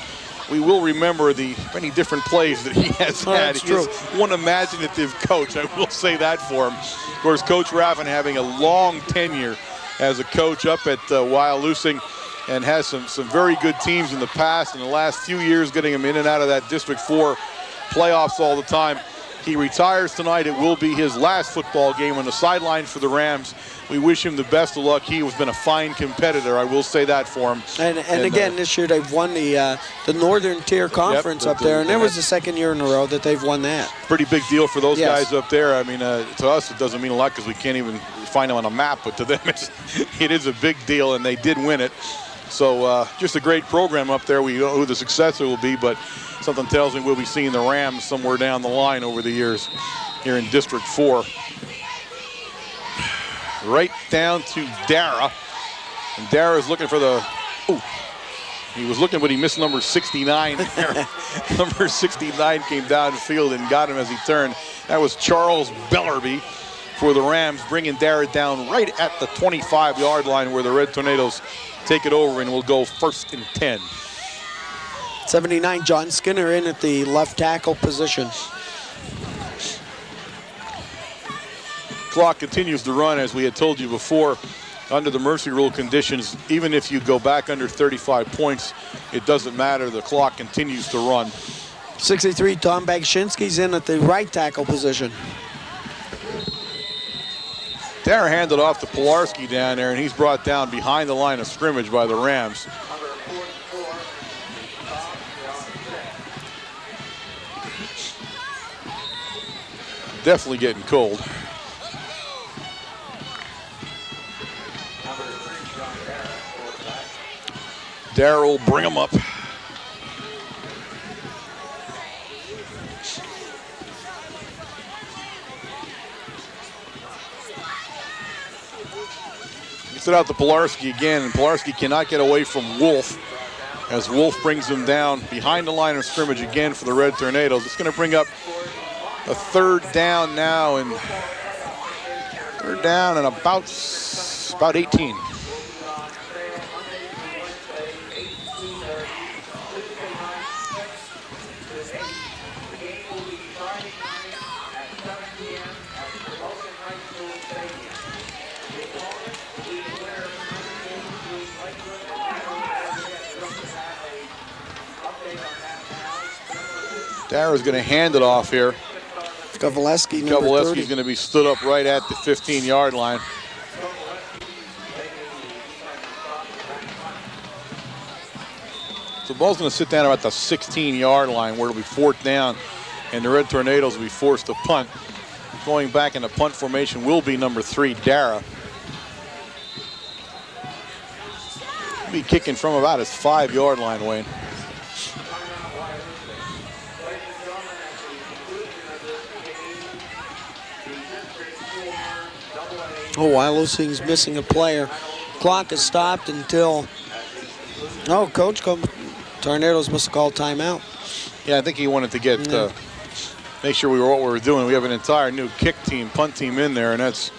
we will remember the many different plays that he has had. He is one imaginative coach, I will say that for him. Of course, Coach Raffin having a long tenure as a coach up at Wyalusing, and has some very good teams in the past. In the last few years, getting him in and out of that District 4 playoffs all the time. He retires tonight. It will be his last football game on the sideline for the Rams. We wish him the best of luck. He has been a fine competitor, I will say that for him. And again, this year they've won the Northern Tier Conference up there, and it was the second year in a row that they've won that. Pretty big deal for those guys up there. I mean, to us it doesn't mean a lot because we can't even find them on a map, but to them it is a big deal, and they did win it. So just a great program up there. We know who the successor will be, but something tells me we'll be seeing the Rams somewhere down the line over the years here in District 4. Right down to Dara. And Dara's looking for the, he was looking, but he missed number 69 there. Number 69 came downfield and got him as he turned. That was Charles Bellerby for the Rams, bringing Dara down right at the 25-yard line where the Red Tornadoes take it over, and will go 1st and 10. 79, John Skinner in at the left tackle position. Clock continues to run, as we had told you before. Under the mercy rule conditions, even if you go back under 35 points, it doesn't matter. The clock continues to run. 63, Tom Bagshinsky's in at the right tackle position. Dara handed off to Pilarski down there, and he's brought down behind the line of scrimmage by the Rams. Definitely getting cold. Darrell, bring him up. it out to Pilarski again, and Pilarski cannot get away from Wolf as Wolf brings him down behind the line of scrimmage again for the Red Tornadoes. It's going to bring up a third down now, and about 18. Dara's going to hand it off here. Kovaleski's going to be stood up right at the 15-yard line. So the ball's going to sit down about the 16-yard line where it'll be fourth down, and the Red Tornadoes will be forced to punt. Going back in the punt formation will be number 3, Dara. He'll be kicking from about his 5-yard line, Wayne. Oh, Wyalusing's missing a player. Clock is stopped until, coach, Tornadoes must have called timeout. Yeah, I think he wanted to get, make sure we were what we were doing. We have an entire new kick team, punt team in there, and that's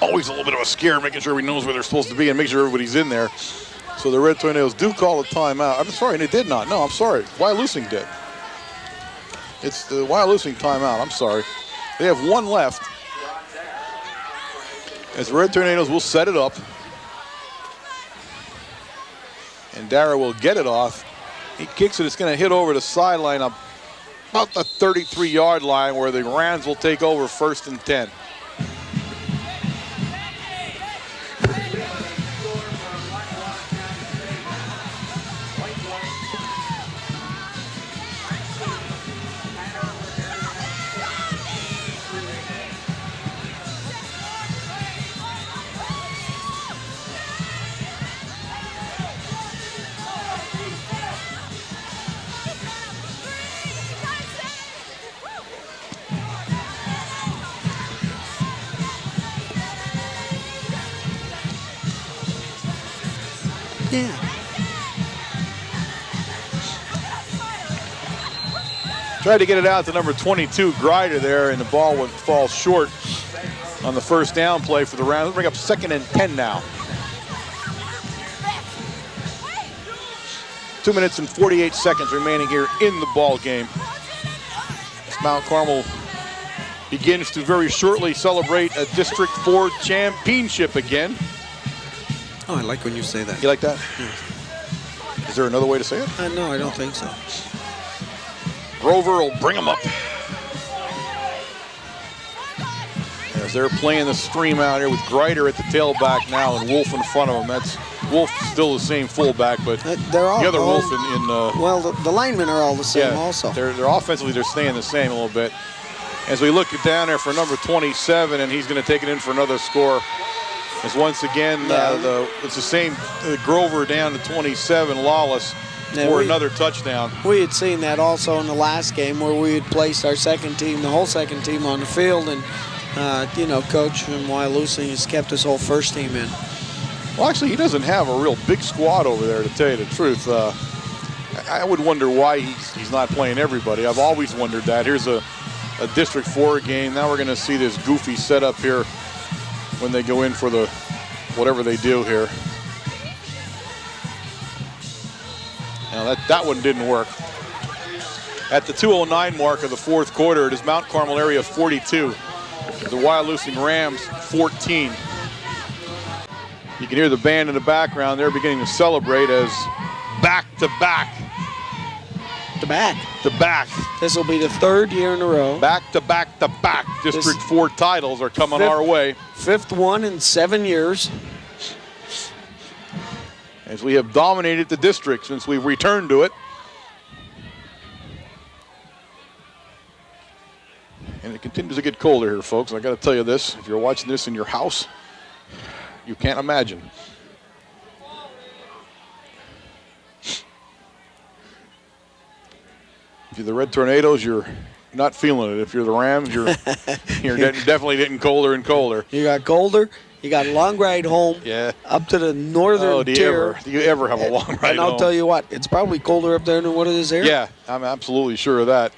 always a little bit of a scare, making sure everybody knows where they're supposed to be and make sure everybody's in there. So the Red Tornadoes do call a timeout. I'm sorry, and they did not. No, I'm sorry. Wyalusing did. It's the Wyalusing timeout. I'm sorry. They have one left. As the Red Tornadoes will set it up. And Dara will get it off. He kicks it. It's going to hit over the sideline about the 33-yard line where the Rams will take over 1st and 10. Tried to get it out to number 22, Grider there, and the ball would fall short on the first down play for the Rams. We'll bring up 2nd and 10 now. 2 minutes and 48 seconds remaining here in the ball game. Mount Carmel begins to very shortly celebrate a District 4 championship again. Oh, I like when you say that. You like that? Yeah. Is there another way to say it? No, I don't think so. Grover will bring them up. As they're playing the scream out here with Grider at the tailback now and Wolf in front of him. That's Wolf still the same fullback, but they're all, the other Wolf well, the linemen are all the same also. They're offensively, they're staying the same a little bit. As we look down there for number 27, and he's going to take it in for another score. As once again, it's the same Grover down to 27, Lawless. For another touchdown. We had seen that also in the last game where we had placed our second team, the whole second team on the field, and Coach from Wyalusing has kept his whole first team in. Well, actually, he doesn't have a real big squad over there, to tell you the truth. I would wonder why he's not playing everybody. I've always wondered that. Here's a District 4 game. Now we're going to see this goofy setup here when they go in for the whatever they do here. Now that one didn't work. At the 2:09 mark of the fourth quarter, it is Mount Carmel area 42. The Wyalusing Rams 14. You can hear the band in the background. They're beginning to celebrate as back-to-back. This will be the 3rd year in a row. Back-to-back-to-back. District 4 titles are coming our way. 5th one in 7 years. As we have dominated the district since we've returned to it. And it continues to get colder here, folks. I got to tell you this. If you're watching this in your house, you can't imagine. If you're the Red Tornadoes, you're not feeling it. If you're the Rams, you're definitely getting colder and colder. You got colder, You got a long ride home. Yeah. Up to the northern tier. Do you ever have a long ride And I'll home? tell you what, it's probably colder up there than what it is here. Yeah, I'm absolutely sure of that.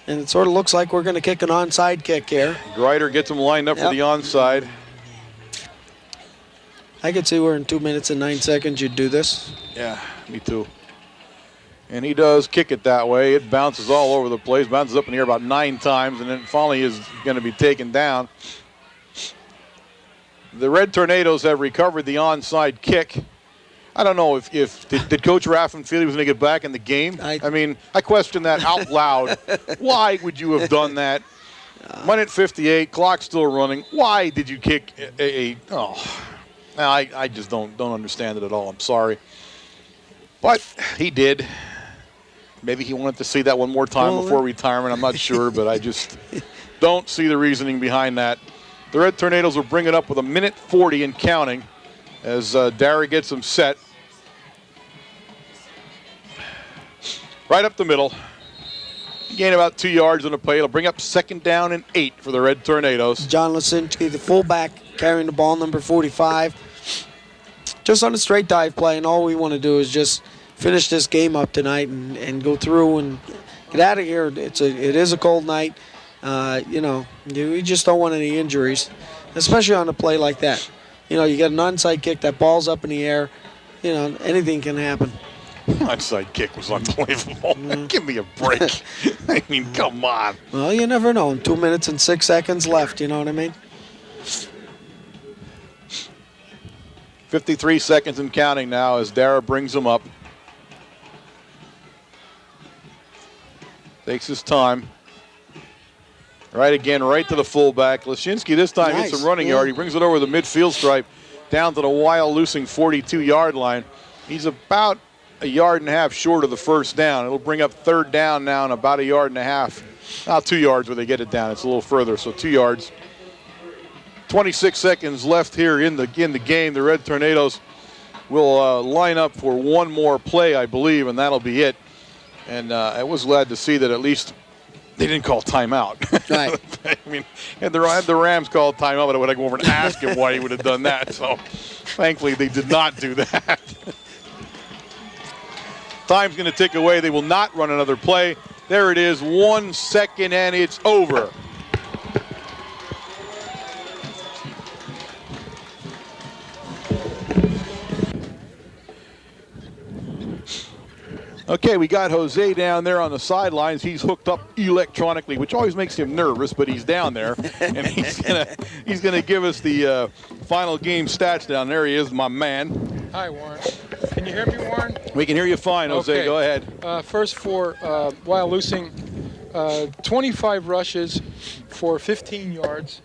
And it sort of looks like we're going to kick an onside kick here. Grider gets him lined up for the onside. I could see where in 2 minutes and 9 seconds you'd do this. Yeah, me too. And he does kick it that way. It bounces all over the place, bounces up in the air about 9 times, and then finally is going to be taken down. The Red Tornadoes have recovered the onside kick. I don't know if did Coach Raffin feel he was going to get back in the game? I mean, I question that out loud. Why would you have done that? Minute 58, clock still running. Why did you kick I just don't understand it at all. I'm sorry. But he did. Maybe he wanted to see that one more time before retirement. I'm not sure, but I just don't see the reasoning behind that. The Red Tornadoes will bring it up with 1:40 and counting as Dara gets them set. Right up the middle. Gain about 2 yards on the play. It'll bring up 2nd down and 8 for the Red Tornadoes. John Lasinski, the fullback, carrying the ball, number 45. Just on a straight dive play, and all we want to do is just finish this game up tonight and go through and get out of here. It is a cold night. We just don't want any injuries, especially on a play like that. You get an onside kick, that ball's up in the air. Anything can happen. Onside kick was unbelievable. Give me a break. I mean, come on. Well, you never know. 2 minutes and 6 seconds left, you know what I mean? 53 seconds and counting now as Dara brings him up. Takes his time. Right again, right to the fullback. Lashinsky this time gets a running yard. He brings it over the midfield stripe down to the Wyalusing 42-yard line. He's about a yard and a half short of the first down. It'll bring up 3rd down now and about a yard and a half. About 2 yards where they get it down. It's a little further, so 2 yards. 26 seconds left here in the game. The Red Tornadoes will line up for one more play, I believe, and that'll be it. And I was glad to see that at least they didn't call timeout. Right. I mean, had the Rams called timeout, but I would go over and ask him why he would have done that. So thankfully they did not do that. Time's going to tick away. They will not run another play. There it is, 1 second, and it's over. Okay, we got Jose down there on the sidelines. He's hooked up electronically, which always makes him nervous, but he's down there. And he's gonna give us the final game stats down there. He is, my man. Hi, Warren. Can you hear me, Warren? We can hear you fine, Jose. Okay. Go ahead. First for Wyalusing, 25 rushes for 15 yards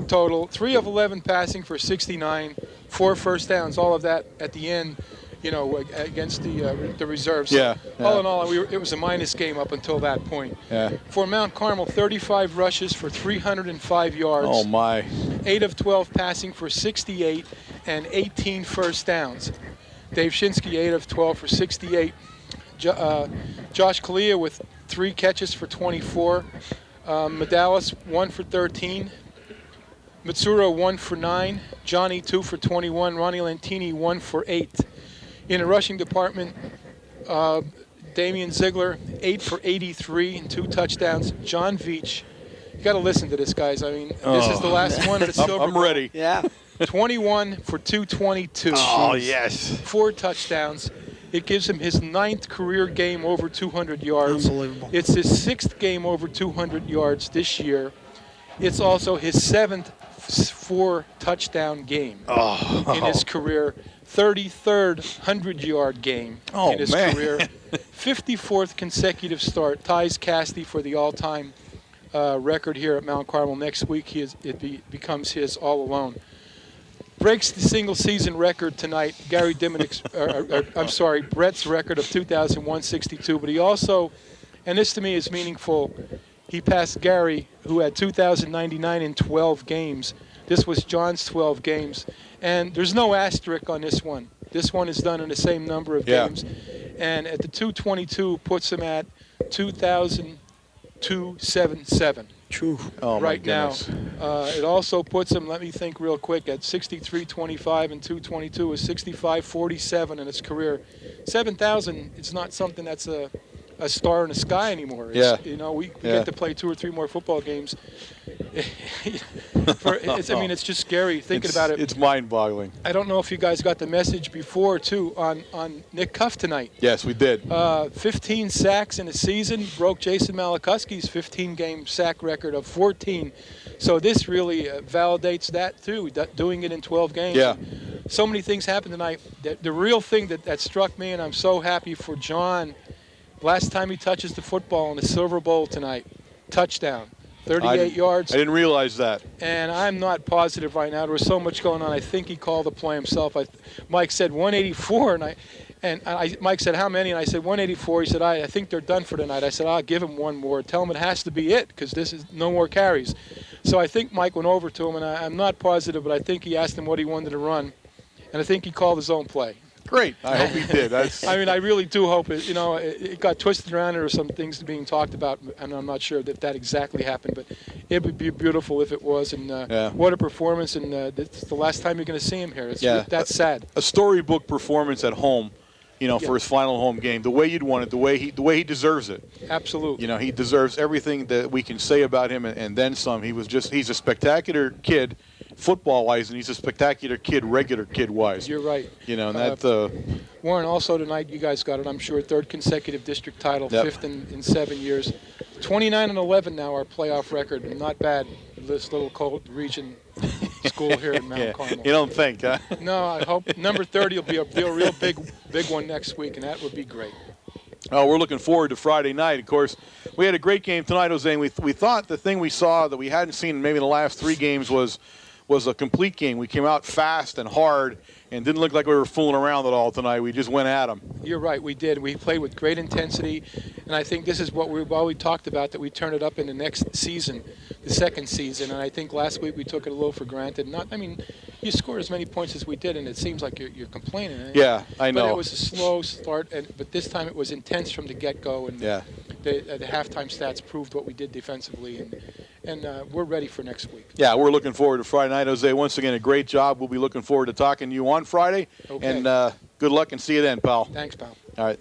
total. 3 of 11 passing for 69, 4 first downs. All of that at the end, against the reserves. Yeah. All in all, it was a minus game up until that point. Yeah. For Mount Carmel, 35 rushes for 305 yards. Oh, my. 8 of 12 passing for 68 and 18 first downs. Dave Shinsky, 8 of 12 for 68. Josh Kalia with 3 catches for 24. Medalis, 1 for 13. Mitsuru, 1 for 9. Johnny, 2 for 21. Ronnie Lantini, 1 for 8. In the rushing department, Damian Ziegler, 8 for 83 and 2 touchdowns. John Veach, you got to listen to this, guys. I mean, this is the last one of the Silver I'm ready. Yeah. 21 for 222. Oh, yes. 4 touchdowns. It gives him his 9th career game over 200 yards. Unbelievable. It's his 6th game over 200 yards this year. It's also his 7th 4-touchdown game in his career. 33rd 100-yard game in his career. 54th consecutive start. Ties Cassidy for the all-time record here at Mount Carmel. Next week, it becomes his all alone. Breaks the single-season record tonight. Brett's record of 2,162. But he also, and this to me is meaningful, he passed Gary, who had 2,099 in 12 games. This was John's 12 games. And there's no asterisk on this one. This one is done in the same number of games. And at the 222 puts him at 2,277. True. Oh, my right now. goodness. It also puts him, let me think real quick, at 63.25 and 222 is 65.47 in his career. 7,000, it's not something that's a star in the sky anymore. Yeah. You know, we get to play 2 or 3 more football games. It's just scary thinking about it. It's mind-boggling. I don't know if you guys got the message before, too, on Nick Cuff tonight. Yes, we did. 15 sacks in a season, broke Jason Malakowski's 15-game sack record of 14. So this really validates that, too, doing it in 12 games. Yeah. So many things happened tonight. The real thing that struck me, and I'm so happy for John, last time he touches the football in the Silver Bowl tonight, touchdown. 38 yards. I didn't realize that. And I'm not positive right now. There was so much going on. I think he called the play himself. Mike said 184, and Mike said, how many? And I said 184. He said, I think they're done for tonight. I said, I'll give him one more. Tell him it has to be it because this is no more carries. So I think Mike went over to him, and I'm not positive, but I think he asked him what he wanted to run, and I think he called his own play. Great. I hope he did. I really do hope it. You know, it got twisted around. There were some things being talked about, and I'm not sure that exactly happened. But it would be beautiful if it was. And what a performance! And it's the last time you're going to see him here. That's sad. A storybook performance at home, for his final home game. The way you'd want it. The way he deserves it. Absolutely. He deserves everything that we can say about him, and then some. He's a spectacular kid. Football-wise, and he's a spectacular kid, regular kid-wise. You're right. And Warren, also tonight, you guys got it, I'm sure, 3rd consecutive district title, 5th in 7 years. 29-11 now, our playoff record. Not bad for this little cold region school here in Mount Carmel. You don't think, huh? No, I hope number 30 will be a real big one next week, and that would be great. Oh, we're looking forward to Friday night. Of course, we had a great game tonight, Jose, and we thought the thing we saw that we hadn't seen maybe in the last 3 games was a complete game. We came out fast and hard and didn't look like we were fooling around at all tonight. We just went at them. You're right, we did. We played with great intensity, and I think this is what we've always talked about, that we turn it up in the next season, the second season, and I think last week we took it a little for granted. You scored as many points as we did, and it seems like you're complaining. Yeah, I know. But it was a slow start, but this time it was intense from the get-go, and the halftime stats proved what we did defensively, and we're ready for next week. Yeah, we're looking forward to Friday night, Jose. Once again, a great job. We'll be looking forward to talking to you on Friday. Okay. And good luck and see you then, pal. Thanks, pal. All right.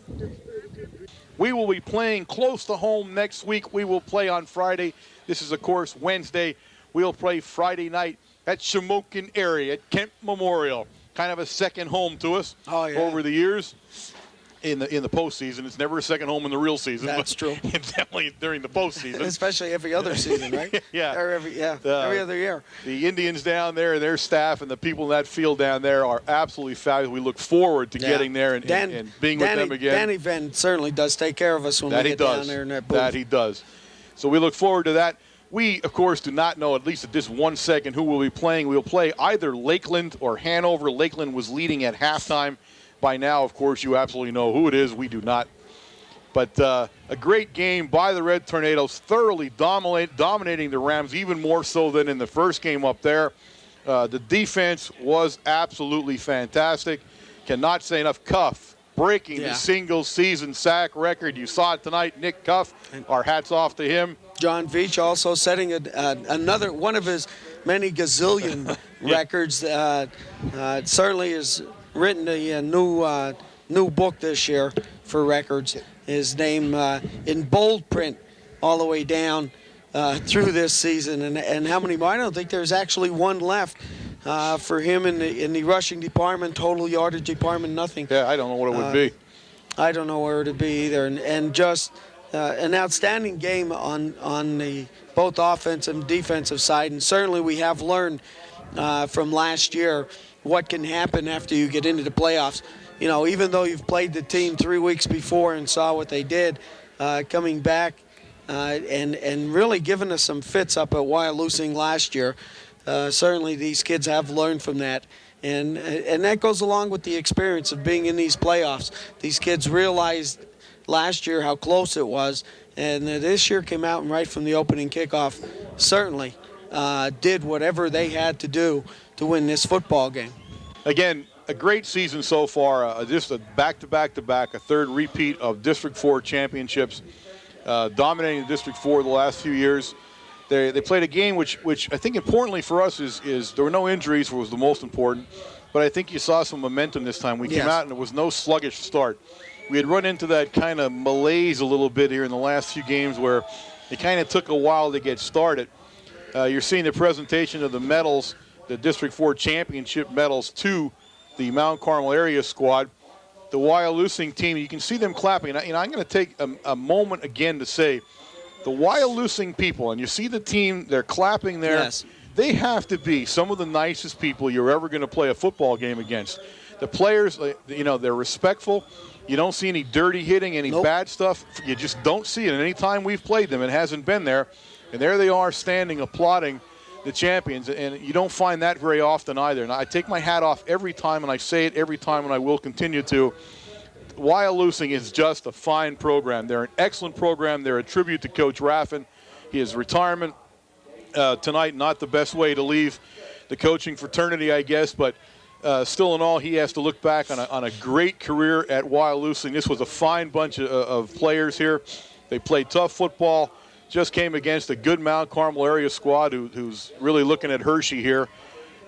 We will be playing close to home next week. We will play on Friday. This is, of course, Wednesday. We'll play Friday night at Shamokin area at Kent Memorial. Kind of a second home to us over the years. In the postseason, it's never a second home in the real season. That's true. Definitely during the postseason, especially every other season, right? Or every other year. The Indians down there and their staff and the people in that field down there are absolutely fabulous. We look forward to getting there and being with them again. Danny Venn certainly does take care of us when we get down there in that booth. That he does. So we look forward to that. We, of course, do not know, at least at this 1 second, who we'll be playing. We'll play either Lakeland or Hanover. Lakeland was leading at halftime. By now, of course, you absolutely know who it is. We do not. But a great game by the Red Tornadoes, thoroughly dominating the Rams, even more so than in the first game up there. The defense was absolutely fantastic. Cannot say enough. Cuff breaking the single-season sack record. You saw it tonight, Nick Cuff. Our hats off to him. John Veach also setting another one of his many gazillion records. Certainly is written a new book this year for records. His name in bold print all the way down through this season, and how many more? I don't think there's actually one left for him in the rushing department, total yardage department, nothing. Yeah, I don't know what it would be. I don't know where it would be either, and just an outstanding game on the both offensive and defensive side, and certainly we have learned from last year what can happen after you get into the playoffs. Even though you've played the team 3 weeks before and saw what they did, coming back and really giving us some fits up at Wyalusing last year. Certainly these kids have learned from that. And that goes along with the experience of being in these playoffs. These kids realized last year how close it was, and this year came out and right from the opening kickoff certainly did whatever they had to do to win this football game. Again, a great season so far, just a back-to-back-to-back, a third repeat of District 4 championships, dominating District 4 the last few years. They played a game which I think importantly for us is there were no injuries, which was the most important. But I think you saw some momentum this time. We came out and there was no sluggish start. We had run into that kind of malaise a little bit here in the last few games where it kind of took a while to get started. You're seeing the presentation of the medals, the District 4 Championship medals to the Mount Carmel area squad. The Wyalusing team, you can see them clapping. I'm going to take a moment again to say the Wyalusing people, and you see the team, they're clapping there. Yes. They have to be some of the nicest people you're ever going to play a football game against. The players, they're respectful. You don't see any dirty hitting, any bad stuff. You just don't see it. And any time we've played them, it hasn't been there. And there they are standing, applauding the champions. And you don't find that very often either. And I take my hat off every time, and I say it every time, and I will continue to. Wyalusing is just a fine program. They're an excellent program. They're a tribute to Coach Raffin. His retirement tonight, not the best way to leave the coaching fraternity, I guess, but still in all, he has to look back on a great career at Wyalusing. This was a fine bunch of players here. They played tough football, just came against a good Mount Carmel area squad who's really looking at Hershey here,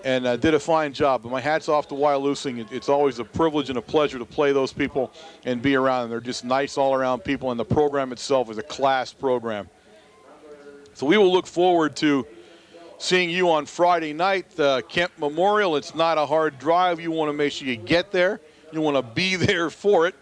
and did a fine job. But my hat's off to Wyalusing. It's always a privilege and a pleasure to play those people and be around them. They're just nice all-around people, and the program itself is a class program. So we will look forward to seeing you on Friday night, Kemp Memorial. It's not a hard drive. You want to make sure you get there. You want to be there for it.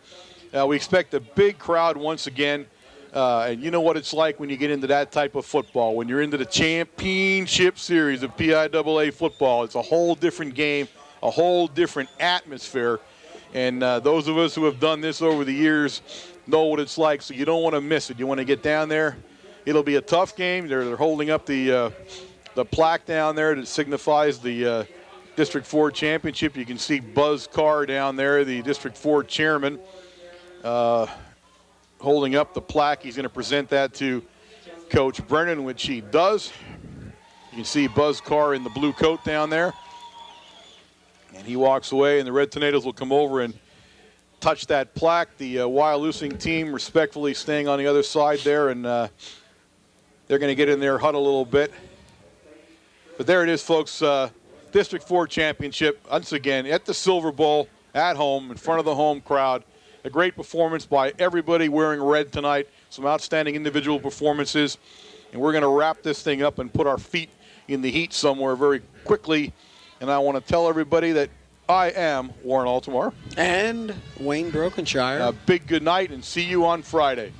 We expect a big crowd once again. And you know what it's like when you get into that type of football. When you're into the championship series of PIAA football, it's a whole different game, a whole different atmosphere. And those of us who have done this over the years know what it's like, so you don't want to miss it. You want to get down there. It'll be a tough game. They're holding up the plaque down there that signifies the District 4 championship. You can see Buzz Carr down there, the District 4 chairman, holding up the plaque. He's going to present that to Coach Brennan, which he does. You can see Buzz Carr in the blue coat down there. And he walks away, and the Red Tornadoes will come over and touch that plaque. The Wyalusing team respectfully staying on the other side there, and they're going to get in there, huddle a little bit. But there it is, folks. District 4 championship, once again, at the Silver Bowl, at home, in front of the home crowd. A great performance by everybody wearing red tonight. Some outstanding individual performances. And we're going to wrap this thing up and put our feet in the heat somewhere very quickly. And I want to tell everybody that I am Warren Altamar. And Wayne Brokenshire. A big good night, and see you on Friday.